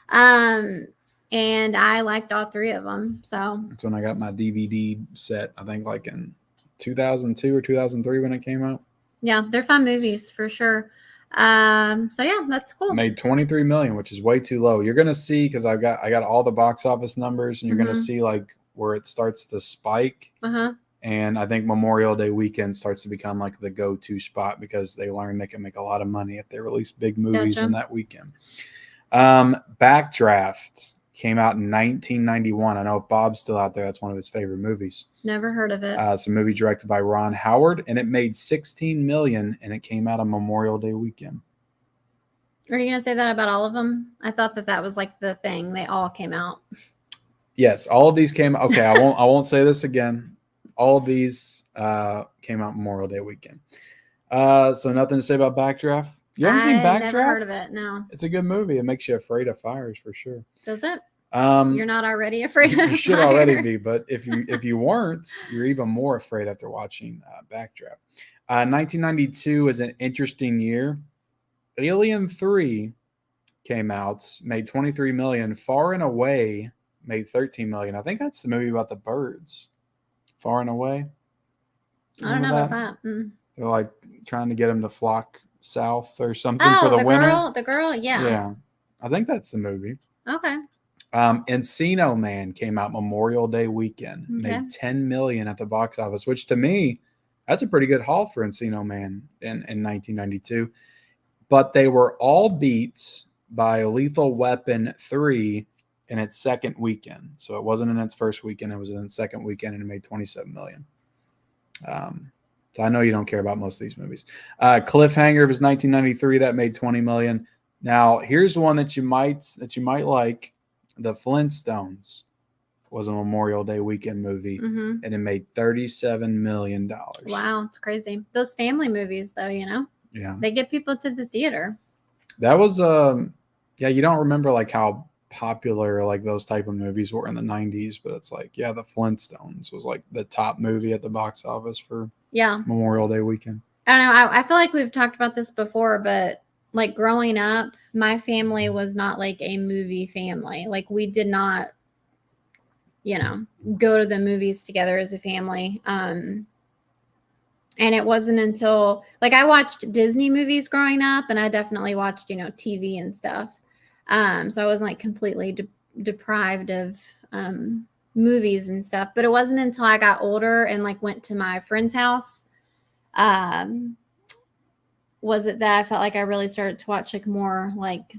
And I liked all 3 of them. So That's when I got my DVD set, I think like in 2002 or 2003 when it came out. yeah, they're fun movies for sure. So yeah, that's cool. Made 23 million, which is way too low. You're gonna see, because I got all the box office numbers, and you're gonna see like where it starts to spike. And I think Memorial Day weekend starts to become like the go-to spot because they learn they can make a lot of money if they release big movies in that weekend. Backdraft came out in 1991. I know if Bob's still out there, that's one of his favorite movies. Never heard of it. It's a movie directed by Ron Howard, and it made 16 million, and it came out on Memorial Day weekend. Are you gonna say that about all of them? I thought that was like the thing. They all came out. Yes, all of these came. Okay, I won't say this again. All of these came out Memorial Day weekend. So nothing to say about Backdraft. You haven't seen Backdraft? Never heard of it. No. It's a good movie. It makes you afraid of fires for sure. Does it? You're not already afraid of You should fires. already be, but if you weren't, you're even more afraid after watching Backdraft. 1992 is an interesting year. Alien 3 came out, made 23 million. Far and Away made 13 million. I think that's the movie about the birds. Far and Away. I don't know about that. They're like trying to get them to flock south or something for the winter. The girl, yeah. Yeah. I think that's the movie. Okay. Encino Man came out Memorial Day weekend. Made 10 million at the box office, which to me, that's a pretty good haul for Encino Man in 1992. But they were all beat by Lethal Weapon 3 in its second weekend. So it wasn't in its first weekend. It was in its second weekend, and it made 27 million. So I know you don't care about most of these movies. Cliffhanger was 1993. That made 20 million. Now, here's one that you might like. The Flintstones was a Memorial Day weekend movie, and it made $37 million. Wow, it's crazy. Those family movies, though, yeah, they get people to the theater. That was you don't remember like how popular like those type of movies were in the 90s, but it's like, yeah, the Flintstones was like the top movie at the box office for Memorial Day weekend. I don't know. I feel like we've talked about this before, but like growing up, my family was not like a movie family. Like we did not, go to the movies together as a family. And it wasn't until like I watched Disney movies growing up, and I definitely watched, TV and stuff. So I wasn't like completely deprived of movies and stuff. But it wasn't until I got older and like went to my friend's house, was it that I felt like I really started to watch like more like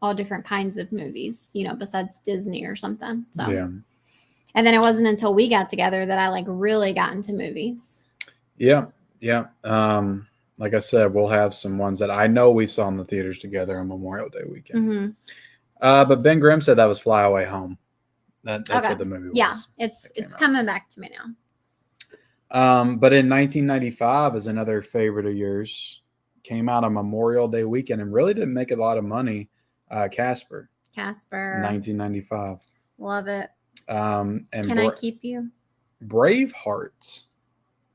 all different kinds of movies, besides Disney or something. So yeah. And then it wasn't until we got together that I like really got into movies. Yeah. Like I said, we'll have some ones that I know we saw in the theaters together on Memorial Day weekend. But Ben Grimm said that was Fly Away Home. That's what the movie was. Yeah, it's coming back to me now. But in 1995 is another favorite of yours. Came out on Memorial Day weekend and really didn't make a lot of money. Casper. 1995. Love it. And Can I keep you? Braveheart,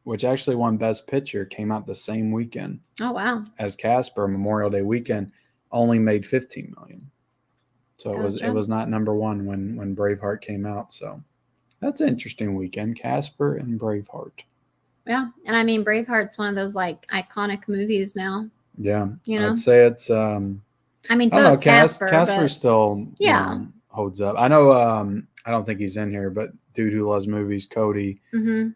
which actually won Best Picture, came out the same weekend. Oh wow! As Casper, Memorial Day weekend, only made 15 million. So it was not number one when Braveheart came out. So that's an interesting weekend. Casper and Braveheart. Yeah, and I mean Braveheart's one of those like iconic movies now. Yeah, I'd say it's. I mean, so is Casper. Casper still holds up. I know. I don't think he's in here, but dude who loves movies, Cody,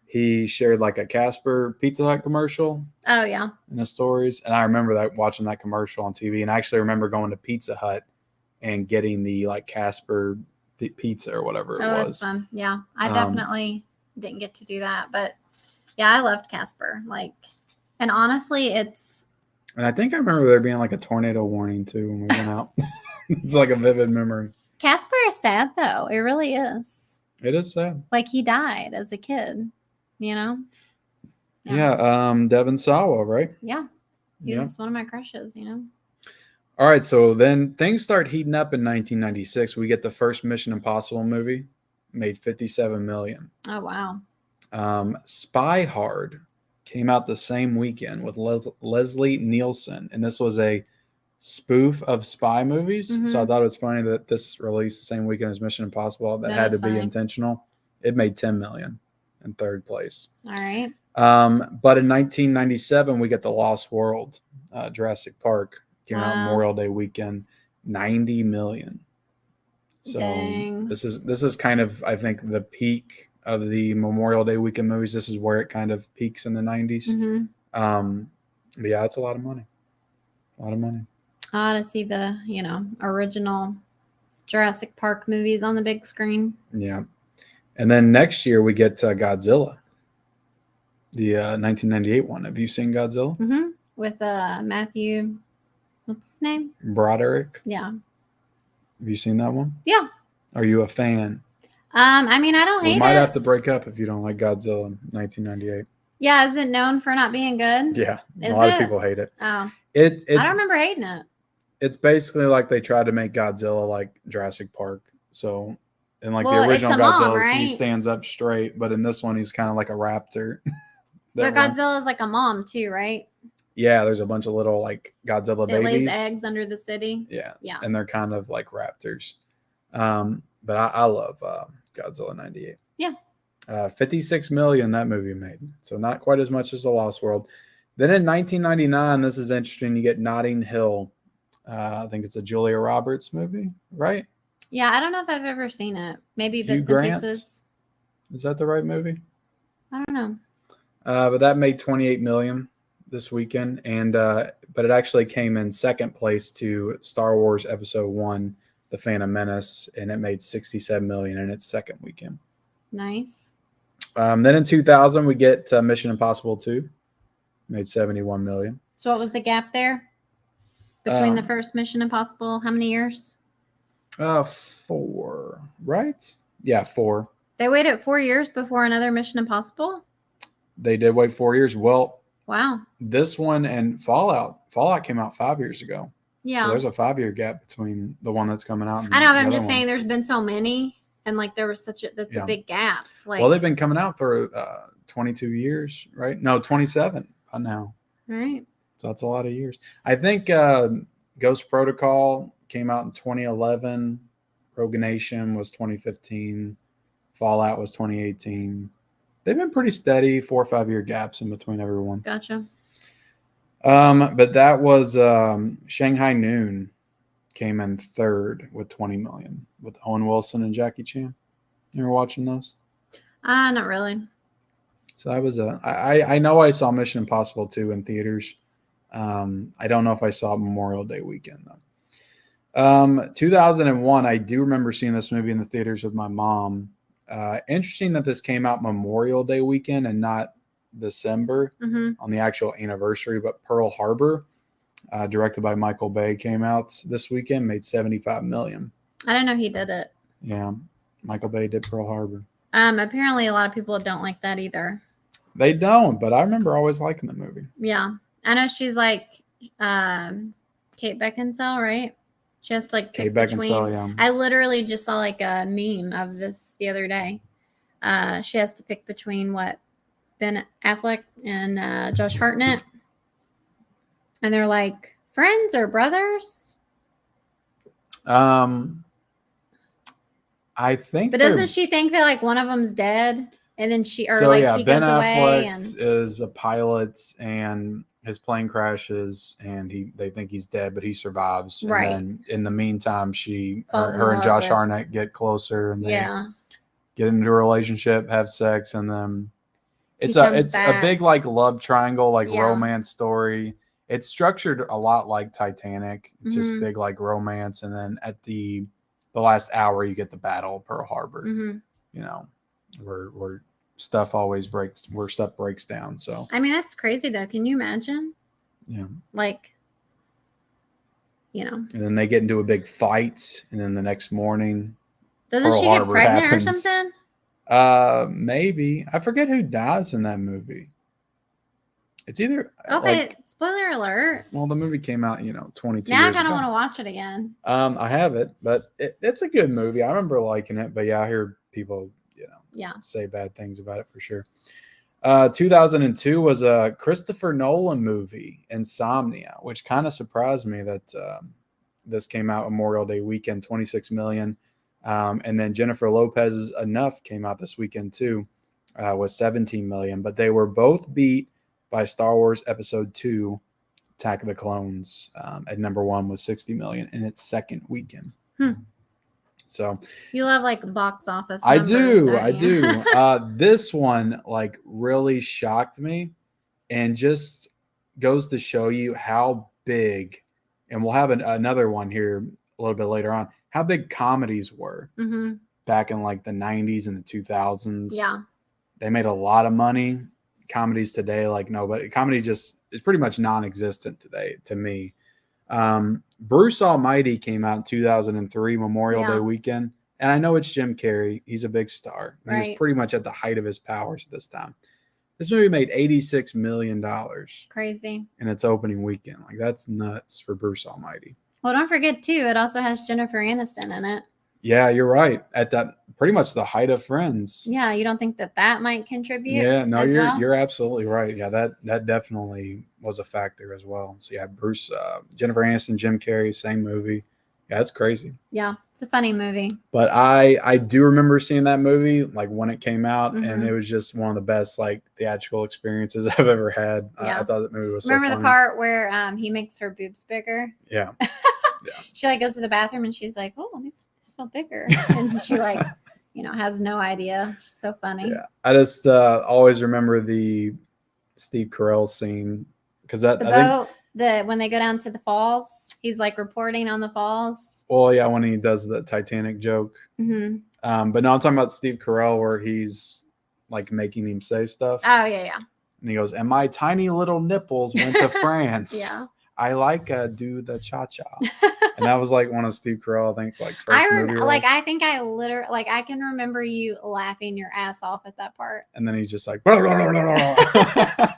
he shared like a Casper Pizza Hut commercial. Oh yeah. In the stories, and I remember watching that commercial on TV, and I actually remember going to Pizza Hut and getting the like Casper pizza or whatever it was. Oh, that's fun. Yeah, I definitely didn't get to do that, but yeah, I loved Casper. Like, and honestly, it's. And I think I remember there being like a tornado warning too when we went out. It's like a vivid memory. Casper is sad though. It really is. It is sad. Like he died as a kid, Devon Sawa, right? Yeah. He was one of my crushes, All right, so then things start heating up in 1996. We get the first Mission Impossible movie, made 57 million. Oh, wow. Spy Hard came out the same weekend with Leslie Nielsen, and this was a spoof of spy movies. Mm-hmm. So I thought it was funny that this released the same weekend as Mission Impossible. That had to be intentional. It made 10 million in third place. All right. But in 1997, we get The Lost World, Jurassic Park. Came out Memorial Day weekend, 90 million. So Dang. this is kind of, I think, the peak of the Memorial Day weekend movies. This is where it kind of peaks in the 90s. Mm-hmm. But yeah, it's a lot of money. A lot of money. I ought to see the, original Jurassic Park movies on the big screen. Yeah. And then next year we get Godzilla, the 1998 one. Have you seen Godzilla? Mm-hmm. With Matthew... What's his name? Broderick. Yeah. Have you seen that one? Yeah. Are you a fan? I mean, I don't hate it. We might have to break up if you don't like Godzilla 1998. Yeah, is it known for not being good? Yeah. A lot of people hate it. Oh. I don't remember hating it. It's basically like they tried to make Godzilla like Jurassic Park. So in the original Godzilla, right? He stands up straight, but in this one he's kind of like a raptor. But Godzilla's like a mom too, right? Yeah, there's a bunch of little like Godzilla babies. It lays eggs under the city. Yeah. And they're kind of like raptors. But I love Godzilla 98. Yeah. 56 million that movie made. So not quite as much as The Lost World. Then in 1999, this is interesting. You get Notting Hill. I think it's a Julia Roberts movie, right? Yeah, I don't know if I've ever seen it. Maybe bits and pieces. Is that the right movie? I don't know. But that made 28 million this weekend, and but it actually came in second place to Star Wars Episode 1, The Phantom Menace, and it made 67 million in its second weekend. Nice. Then in 2000, we get Mission Impossible 2, made 71 million. So what was the gap there between the first Mission Impossible? How many years? 4, right? Yeah, 4. They waited 4 years before another Mission Impossible? They did wait 4 years. Well, wow. This one and Fallout came out 5 years ago. Yeah. So there's a 5-year gap between the one that's coming out. And I know, but I'm just saying there's been so many, and like there was a big gap. Like, well, they've been coming out for 22 years, right? No, 27 by now. Right. So that's a lot of years. I think Ghost Protocol came out in 2011. Rogue Nation was 2015. Fallout was 2018. They've been pretty steady, 4 or 5 year gaps in between everyone. Gotcha. But that was Shanghai Noon came in third with 20 million with Owen Wilson and Jackie Chan. You were watching those? Not really. So I was I know I saw Mission Impossible 2 in theaters. I don't know if I saw it Memorial Day weekend though. 2001, I do remember seeing this movie in the theaters with my mom. Interesting that this came out Memorial Day weekend and not December on the actual anniversary, but Pearl Harbor, directed by Michael Bay, came out this weekend, made 75 million. I didn't know he did it. Yeah, Michael Bay did Pearl Harbor. Apparently a lot of people don't like that either. They don't, but I remember always liking the movie. Yeah, I know she's like Kate Beckinsale, right? She has to like pick between. Yeah. I literally just saw like a meme of this the other day. She has to pick between Ben Affleck and Josh Hartnett, and they're like friends or brothers. I think. But doesn't she think that like one of them's dead, and then he Ben goes away? And is a pilot, and his plane crashes, and they think he's dead, but he survives. Right. And then in the meantime, her and Josh Hartnett get closer, and they get into a relationship, have sex, and then it's a big like love triangle, like romance story. It's structured a lot like Titanic. It's just big like romance, and then at the last hour, you get the Battle of Pearl Harbor. You know, where stuff breaks down. So I mean, that's crazy though. Can you imagine? Yeah. Like, you know. And then they get into a big fight, and then the next morning, doesn't she get pregnant happens. Or something? Maybe. I forget who dies in that movie. It's either Okay, spoiler alert. Well, the movie came out, 22 Now I years kind of ago. want to watch it again. I have it, but it's a good movie. I remember liking it, but yeah, I hear people, say bad things about it for sure. 2002 was a Christopher Nolan movie, Insomnia, which kind of surprised me that this came out Memorial Day weekend, 26 million. And then Jennifer Lopez's Enough came out this weekend too, with 17 million. But they were both beat by Star Wars Episode 2, Attack of the Clones, at number 1 with 60 million in its second weekend. So you love like box office numbers, I do. This one like really shocked me and just goes to show you how big, and we'll have another one here a little bit later on, how big comedies were back in like the 90s and the 2000s. Yeah. They made a lot of money. Comedies today, like nobody, comedy just is pretty much non-existent today to me. Bruce Almighty came out in 2003 Memorial Day weekend, and I know it's Jim Carrey. He's a big star. He was pretty much at the height of his powers at this time. This movie made $86 million. Crazy. In its opening weekend. Like, that's nuts for Bruce Almighty. Well, don't forget too, it also has Jennifer Aniston in it. Yeah, you're right. At that pretty much the height of Friends. Yeah, you don't think that might contribute? Yeah, no, you're absolutely right. Yeah, that definitely was a factor as well. So yeah, Bruce, Jennifer Aniston, Jim Carrey, same movie. Yeah, it's crazy. Yeah, it's a funny movie. But I do remember seeing that movie like when it came out, and it was just one of the best like theatrical experiences I've ever had. I thought that movie was so funny. Remember the part where he makes her boobs bigger? Yeah. She like goes to the bathroom and she's like, "Oh, these feel bigger," and she like, has no idea. It's just so funny. Yeah, I just always remember the Steve Carell scene because that when they go down to the falls, he's like reporting on the falls. Well, yeah, when he does the Titanic joke. But no, I'm talking about Steve Carell where he's like making him say stuff. Oh yeah. And he goes, "And my tiny little nipples went to France." Yeah. I like do the cha-cha. And that was like one of Steve Carell, I think, like first movie roles. I think I literally I can remember you laughing your ass off at that part. And then he's just like, blah, blah, blah, blah, blah.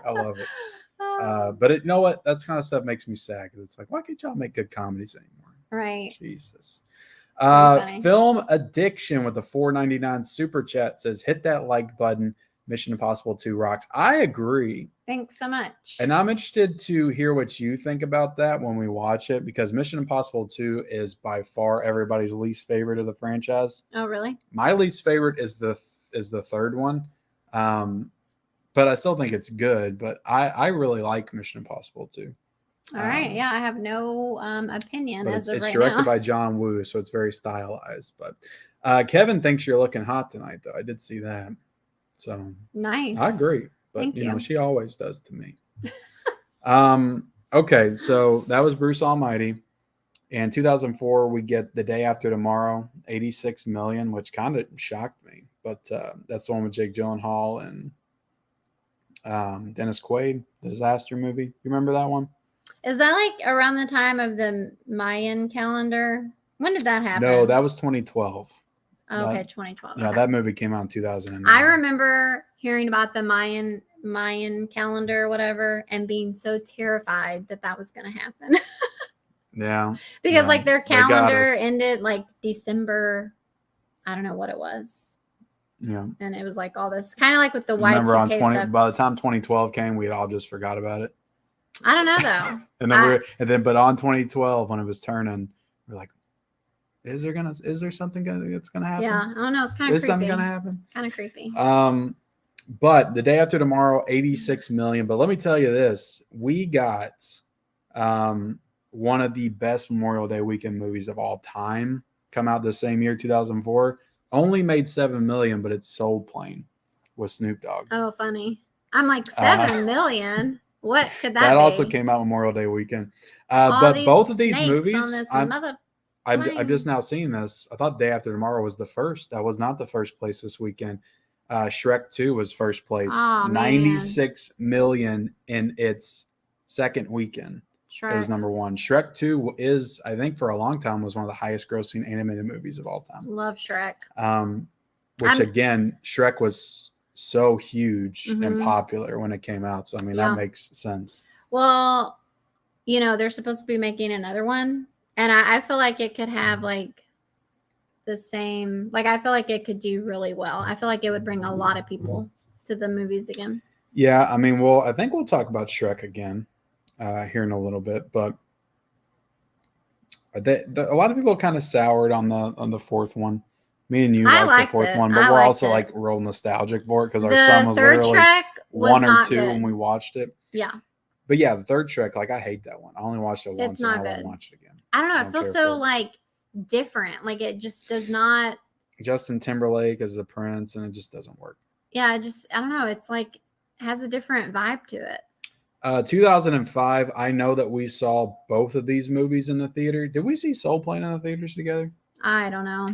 I love it. But you know what? That kind of stuff makes me sad because it's like, why can't y'all make good comedies anymore? Right. Jesus. Film Addiction with the $4.99 super chat says, hit that like button. Mission Impossible 2 rocks. I agree. Thanks so much. And I'm interested to hear what you think about that when we watch it, because Mission Impossible 2 is by far everybody's least favorite of the franchise. Oh, really? My least favorite is the third one. But I still think it's good. But I really like Mission Impossible 2. All right. Yeah, I have no opinion as of right now. It's directed by John Woo, so it's very stylized. But Kevin thinks you're looking hot tonight, though. I did see that. So nice. I agree. But Thank you. She always does to me. Okay, so that was Bruce Almighty. In 2004, we get The Day After Tomorrow, 86 million, which kind of shocked me. But that's the one with Jake Gyllenhaal and Dennis Quaid, the disaster movie. You remember that one? Is that like around the time of the Mayan calendar? When did that happen? No, that was 2012. Okay, 2012. Yeah, okay. That movie came out in 2009. I remember hearing about the Mayan calendar or whatever and being so terrified that was going to happen. Yeah. Because like their calendar ended like December, I don't know what it was. Yeah. And it was like all this kind of like with the Y2K stuff. By the time 2012 came, we had all just forgot about it. I don't know though. But on 2012 when it was turning, we're like, is there something that's gonna happen? Yeah, I don't know. It's kind of creepy. Is something gonna happen? Kind of creepy. But The Day After Tomorrow, 86 million. But let me tell you this: we got one of the best Memorial Day weekend movies of all time come out the same year, 2004. Only made 7 million, but it's Soul Plane with Snoop Dogg. Oh, funny! I'm like 7 million. What could that be? That also came out Memorial Day weekend. But both of these movies, I'm just now seeing this. I thought Day After Tomorrow was the first. That was not the first place this weekend. Shrek 2 was first place. Oh, 96 million in its second weekend. Shrek. It was number one. Shrek 2 is, I think for a long time, was one of the highest grossing animated movies of all time. Love Shrek. Again, Shrek was so huge and Mhm. popular when it came out. So I mean, Yeah. that makes sense. Well, they're supposed to be making another one, and I feel like it could have like the same. Like I feel like it could do really well. I feel like it would bring a lot of people to the movies again. Yeah, I mean, well, I think we'll talk about Shrek again here in a little bit, but a lot of people kind of soured on the fourth one. Me and you I liked the liked fourth it. one, but I we're liked also it. like real nostalgic for it because our son The was third literally Shrek was 1 or not 2 good. when we watched it. Yeah, But yeah, the third Shrek, like I hate that one. I only watched it it's once and I not won't good. watch it again. I don't know. I It don't feels care so for it. like different. Like it just does not. Justin Timberlake as the prince, and it just doesn't work. Yeah, I don't know. It's like has a different vibe to it. 2005. I know that we saw both of these movies in the theater. Did we see Soul Plane in the theaters together? I don't know.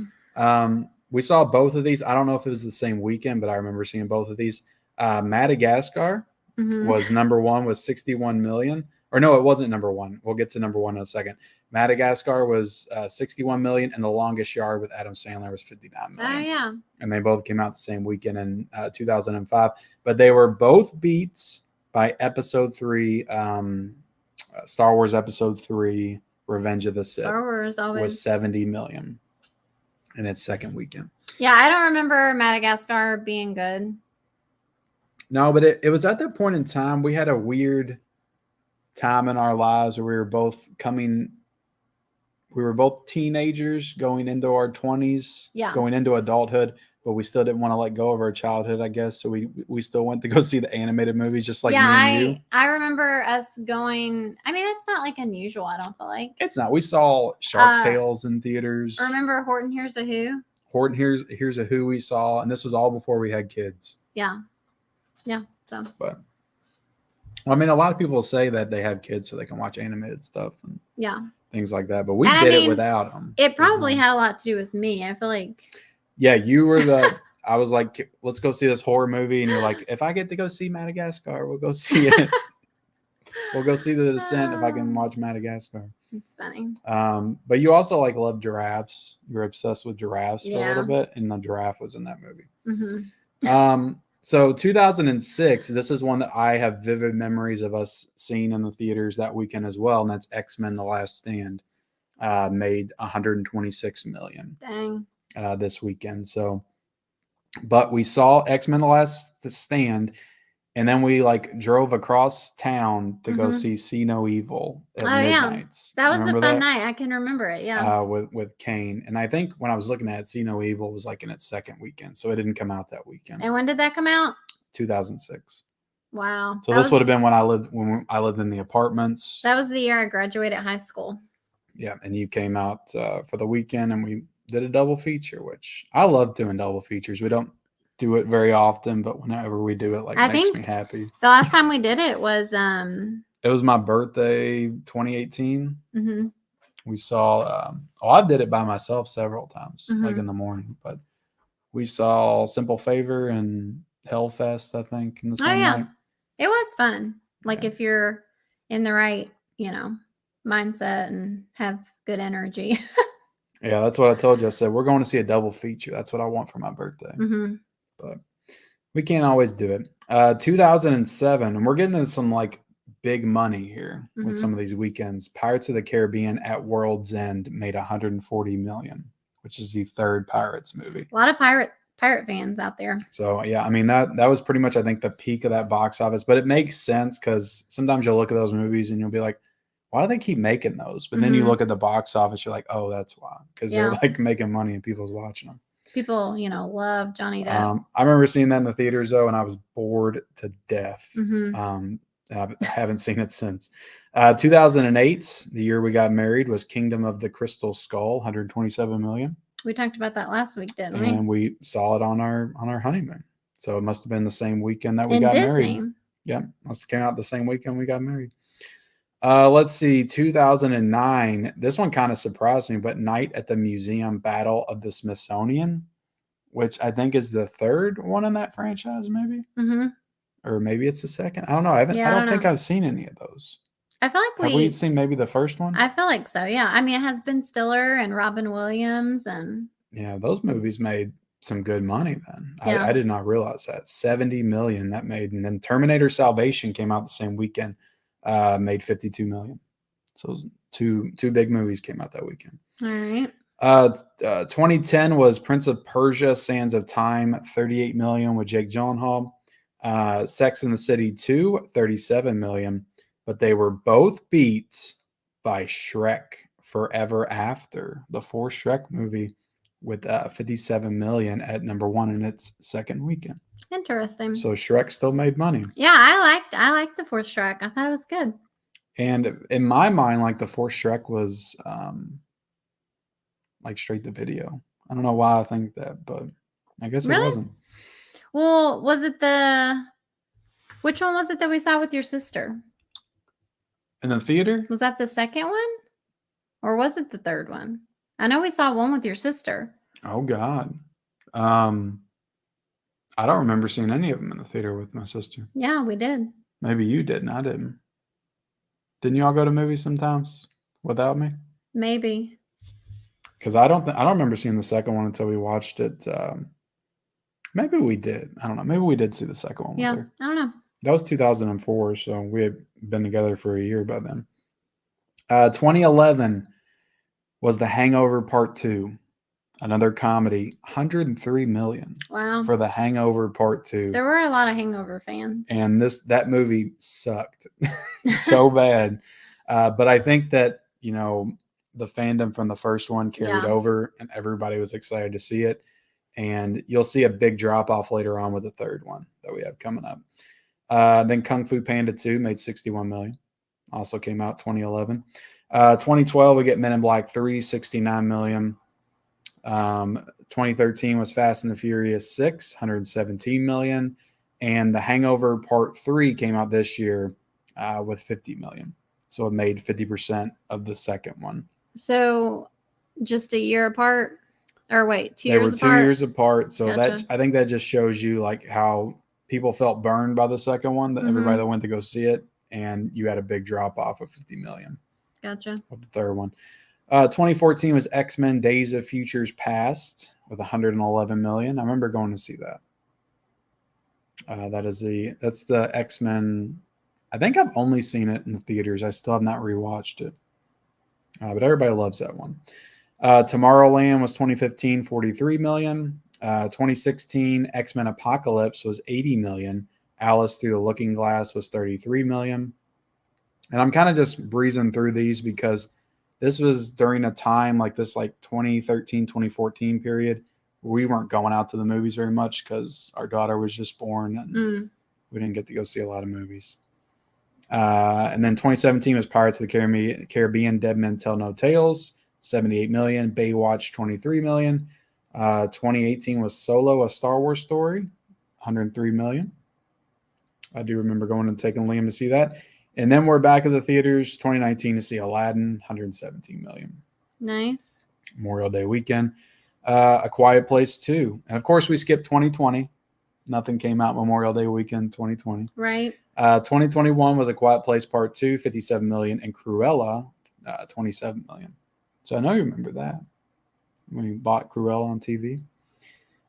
We saw both of these. I don't know if it was the same weekend, but I remember seeing both of these. Madagascar was number one with 61 million. Or no, it wasn't number one. We'll get to number one in a second. Madagascar was 61 million, and The Longest Yard with Adam Sandler was 59 million. Oh yeah. And they both came out the same weekend in 2005. But they were both beats by Episode 3, Star Wars Episode 3, Revenge of the Sith. Star Wars always was 70 million in its second weekend. Yeah, I don't remember Madagascar being good. No, but it was at that point in time we had a weird time in our lives where we were both teenagers going into our 20s, going into adulthood, but we still didn't want to let go of our childhood, I guess. So we still went to go see the animated movies, just like me and you. I remember us going. I mean, that's not like unusual. I don't feel like it's not. We saw Shark Tales in theaters. Remember Horton Hears a Who? Horton Here's a Who we saw, and this was all before we had kids. Yeah. So, but well, I mean, a lot of people say that they have kids so they can watch animated stuff and things like that. But we did it without them. It probably had a lot to do with me. I feel like. Yeah, you were I was like, let's go see this horror movie, and you're like, if I get to go see Madagascar, we'll go see it. We'll go see The Descent if I can watch Madagascar. It's funny. But you also love giraffes. You're obsessed with giraffes for a little bit, and the giraffe was in that movie. Mm-hmm. So 2006, this is one that I have vivid memories of us seeing in the theaters that weekend as well, and that's X-Men: The Last Stand. Made 126 million. Dang. This weekend. So, but we saw X-Men: The Last Stand, and then we drove across town to go see No Evil at midnights. That was a fun night. I can remember it. Yeah. With Kane, and I think when I was looking at it, See No Evil was in its second weekend, so it didn't come out that weekend. And when did that come out? 2006. Wow. So this would have been when I lived in the apartments. That was the year I graduated high school. Yeah, and you came out for the weekend, and we did a double feature, which I love doing double features. We don't do it very often, but whenever we do it, makes me happy. The last time we did it was it was my birthday, 2018. Mm-hmm. We saw I did it by myself several times, in the morning, but we saw Simple Favor and Hellfest, I think, in the same night. It was fun. If you're in the right, mindset and have good energy. Yeah, that's what I told you. I said, we're going to see a double feature. That's what I want for my birthday. Mm-hmm. But we can't always do it. 2007, and we're getting into some big money here with some of these weekends. Pirates of the Caribbean at World's End made 140 million, which is the third Pirates movie. A lot of pirate fans out there. So yeah, I mean that was pretty much, I think, the peak of that box office. But it makes sense because sometimes you'll look at those movies and you'll be like, why do they keep making those? But then you look at the box office, you're like, oh, that's why. Because they're making money and people's watching them. People, love Johnny Depp. I remember seeing that in the theaters though, and I was bored to death. Mm-hmm. I haven't seen it since. 2008, the year we got married, was Kingdom of the Crystal Skull, 127 million. We talked about that last week, didn't we? And we saw it on our honeymoon. So it must have been the same weekend that we got married. Yeah, must have came out the same weekend we got married. Let's see, 2009. This one kind of surprised me, but Night at the Museum: Battle of the Smithsonian, which I think is the third one in that franchise, maybe, or maybe it's the second. I don't know. I don't think I've seen any of those. I feel like have we seen maybe the first one? I feel like so. Yeah, I mean, it has Ben Stiller and Robin Williams, and yeah, those movies made some good money then. Yeah. I did not realize that. $70 million that made. And then Terminator Salvation came out the same weekend, made $52 million. So it was two big movies came out that weekend. All right. 2010 was Prince of Persia: Sands of Time, $38 million with Jake Gyllenhaal. Sex and the City 2, $37 million, but they were both beat by Shrek Forever After, the fourth Shrek movie, with $57 million at number one in its second weekend. Interesting. So Shrek still made money. Yeah, I liked the fourth Shrek. I thought it was good. And in my mind, like the fourth Shrek was like straight to video. I don't know why I think that, but I guess Really? it wasn't. Well, was it which one was it that we saw with your sister? In the theater? Was that the second one? Or was it the third one? I know we saw one with your sister. Oh God. I don't remember seeing any of them in the theater with my sister. Yeah, we did. Maybe you did and I didn't. Didn't y'all go to movies sometimes without me? Maybe. Because I don't remember seeing the second one until we watched it. Maybe we did. I don't know. Maybe we did see the second one with her. I don't know. That was 2004, so we had been together for a year by then. 2011 was The Hangover Part 2, another comedy, $103 million. Wow. For The Hangover Part 2. There were a lot of Hangover fans. And that movie sucked so bad. But I think that, the fandom from the first one carried over and everybody was excited to see it. And you'll see a big drop off later on with the third one that we have coming up. Then Kung Fu Panda 2 made $61 million. Also came out 2011. 2012, we get Men in Black 3, $69 million. 2013 was Fast and the Furious 6, $117 million. And The Hangover Part 3 came out this year with $50 million. So it made 50% of the second one. So just a year apart? Or wait, 2 years apart? They were 2 years apart. So Gotcha. I think that just shows you like how people felt burned by the second one, that everybody that went to go see it, and you had a big drop off of $50 million. Gotcha. With the third one. 2014 was X-Men Days of Futures Past with $111 million. I remember going to see that. That's the X-Men. I think I've only seen it in the theaters. I still have not rewatched it. But everybody loves that one. Tomorrowland was 2015, $43 million. 2016 X-Men Apocalypse was $80 million. Alice Through the Looking Glass was $33 million. And I'm kind of just breezing through these because this was during a time like this, like 2013, 2014 period, where we weren't going out to the movies very much because our daughter was just born and we didn't get to go see a lot of movies. And then 2017 was Pirates of the Caribbean, Dead Men Tell No Tales, $78 million. Baywatch, $23 million. 2018 was Solo, A Star Wars Story, $103 million. I do remember going and taking Liam to see that. And then we're back at the theaters, 2019, to see Aladdin, $117 million. Nice. Memorial Day weekend. A Quiet Place 2. And, of course, we skipped 2020. Nothing came out Memorial Day weekend 2020. Right. 2021 was A Quiet Place Part 2, $57 million. And Cruella, $27 million. So I know you remember that. We bought Cruella on TV.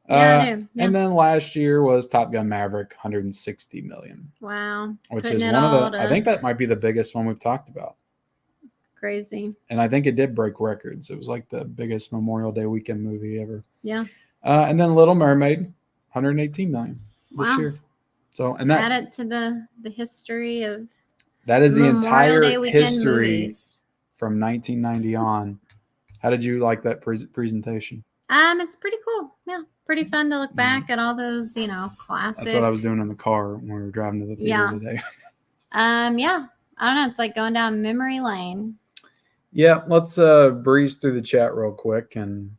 Yeah, I do. Yeah. And then last year was Top Gun Maverick, $160 million. Wow. Which is one of the, I think that might be the biggest one we've talked about. Crazy. And I think it did break records. It was like the biggest Memorial Day weekend movie ever. Yeah. And then Little Mermaid, $118 million this year. So, and that add it to the history of that is the Memorial entire history movies. From 1990 on. How did you like that presentation? It's pretty cool. Yeah, pretty fun to look back at all those, classic. That's what I was doing in the car when we were driving to the theater today. Yeah. I don't know. It's like going down memory lane. Yeah, let's breeze through the chat real quick and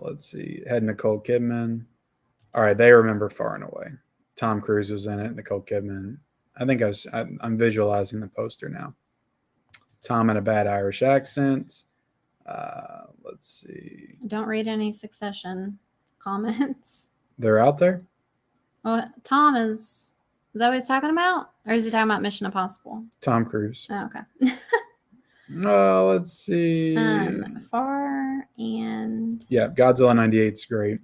let's see. Had Nicole Kidman. All right, they remember Far and Away. Tom Cruise was in it. Nicole Kidman. I think I'm visualizing the poster now. Tom in a bad Irish accent. Let's see. Don't read any Succession comments. They're out there? Well, Tom is that what he's talking about? Or is he talking about Mission Impossible? Tom Cruise. Oh, okay. Let's see. Far and yeah, Godzilla 98 is great.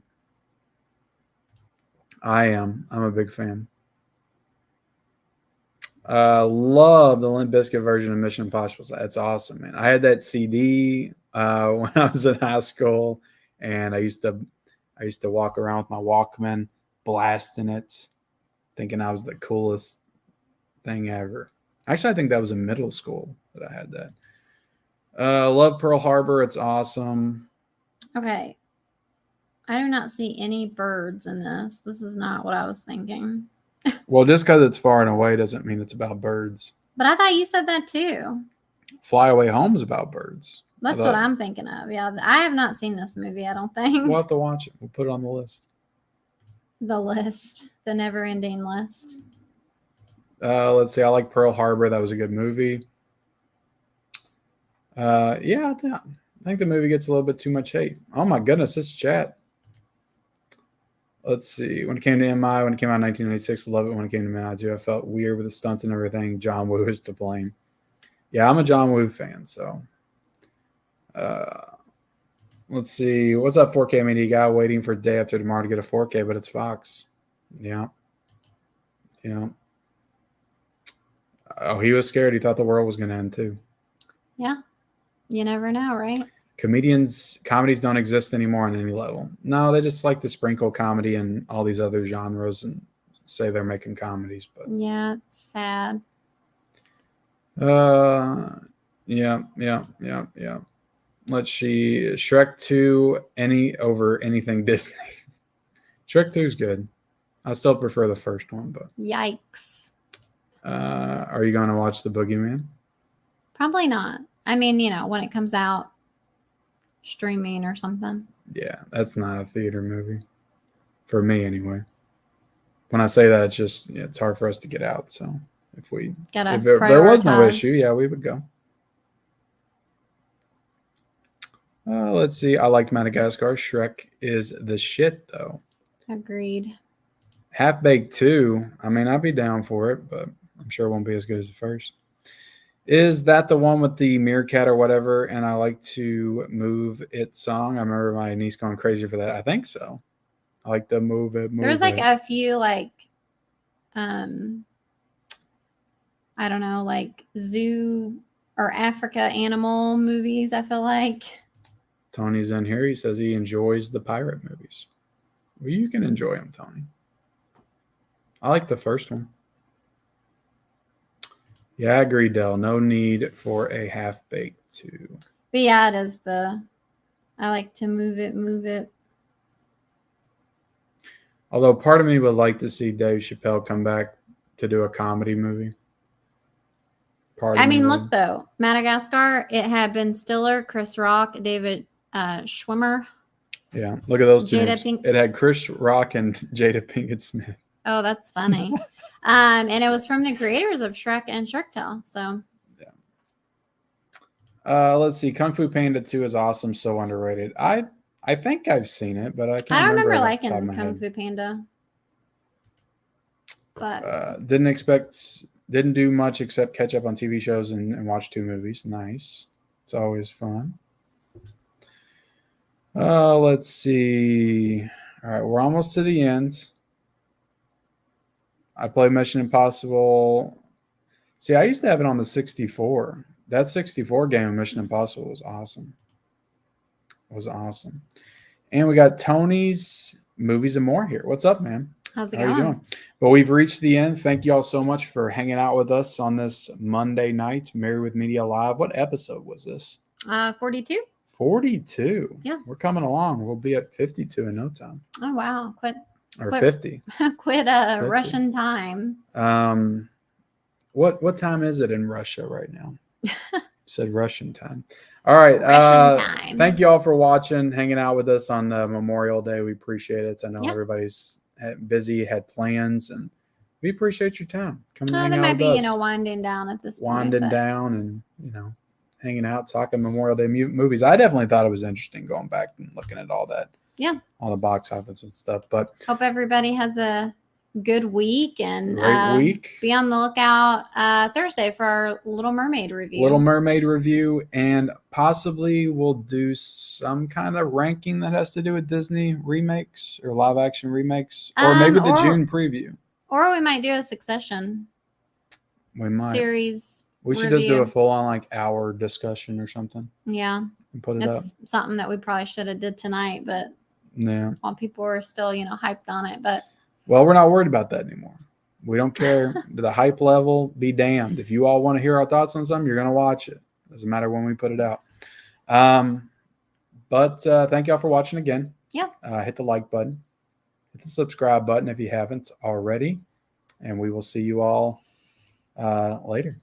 I'm a big fan. Love the Limp Bizkit version of Mission Impossible. That's awesome, man. I had that CD when I was in high school, and I used to walk around with my Walkman, blasting it, thinking I was the coolest thing ever. Actually, I think that was in middle school that I had that. Love Pearl Harbor. It's awesome. Okay. I do not see any birds in this. This is not what I was thinking. Well, just because it's far and away doesn't mean it's about birds. But I thought you said that too. Fly Away Home is about birds. That's what I'm thinking of. Yeah, I have not seen this movie, I don't think. We'll have to watch it. We'll put it on the list. The list. The never-ending list. Let's see. I like Pearl Harbor. That was a good movie. Yeah, I think the movie gets a little bit too much hate. Oh my goodness, this chat. Let's see. When it came to MI, when it came out in 1996, I love it. When it came to MI 2, I felt weird with the stunts and everything. John Woo is to blame. Yeah, I'm a John Woo fan, so. Let's see. What's up, 4K Media guy? Waiting for day after tomorrow to get a 4K, but it's Fox. Yeah. Yeah. Oh, he was scared. He thought the world was going to end too. Yeah. You never know, right? Comedies don't exist anymore on any level. No, they just like to sprinkle comedy and all these other genres and say they're making comedies. But yeah, it's sad. Yeah. Let's see. Shrek 2 over anything Disney. Shrek 2 is good. I still prefer the first one, but yikes. Are you going to watch The Boogeyman? Probably not. I mean, when it comes out streaming or something. Yeah, that's not a theater movie. For me, anyway. When I say that, it's just it's hard for us to get out. So if there was no issue, yeah, we would go. Let's see. I liked Madagascar. Shrek is the shit, though. Agreed. Half-Baked 2. I mean, I'd be down for it, but I'm sure it won't be as good as the first. Is that the one with the meerkat or whatever? And I like to move it song. I remember my niece going crazy for that. I think so. I like to move it. There's like a few I don't know, like zoo or Africa animal movies, I feel like. Tony's in here. He says he enjoys the pirate movies. Well, you can enjoy them, Tony. I like the first one. Yeah, I agree, Dell. No need for a Half-Baked 2. But yeah, it is I like to move it. Although part of me would like to see Dave Chappelle come back to do a comedy movie. Look, though. Madagascar, it had Ben Stiller, Chris Rock, David Schwimmer. Yeah, look at those two names. Pink- it had Chris Rock and Jada Pinkett Smith. Oh, that's funny. And it was from the creators of Shrek and Shark Tale. So, yeah. Let's see. Kung Fu Panda 2 is awesome. So underrated. I think I've seen it, but I can't I don't remember liking Kung Fu Panda. But didn't do much except catch up on TV shows and watch 2 movies. Nice. It's always fun. Let's see. All right, we're almost to the end. I played Mission Impossible. See, I used to have it on the 64. That 64 game of Mission Impossible was awesome. And we got Tony's Movies and More here. What's up, man? How's it going? How you doing? Well, we've reached the end. Thank you all so much for hanging out with us on this Monday night, Married with Media Live. What episode was this? 42. 42. Yeah. We're coming along. We'll be at 52 in no time. Oh, wow. Quit 50. Quit 50. Russian time. What time is it in Russia right now? Said Russian time. All right. Russian time. Thank you all for watching, hanging out with us on Memorial Day. We appreciate it. I know everybody's busy, had plans, and we appreciate your time. Come and hang out with us. They might be, winding down at this point. Winding down and, hanging out, talking Memorial Day movies. I definitely thought it was interesting going back and looking at all that. Yeah. All the box office and stuff. But hope everybody has a good week, and Great week. be on the lookout Thursday for our Little Mermaid review. Little Mermaid review, and possibly we'll do some kind of ranking that has to do with Disney remakes or live action remakes, or maybe the June preview. Or we might do a Succession series. We should just do a full on like hour discussion or something. Yeah. And put it up. That's something that we probably should have did tonight, but yeah, while people were still, hyped on it. But well, we're not worried about that anymore. We don't care. The hype level, be damned. If you all want to hear our thoughts on something, you're going to watch it. Doesn't matter when we put it out. But thank y'all for watching again. Yeah. Hit the like button. Hit the subscribe button if you haven't already. And we will see you all later.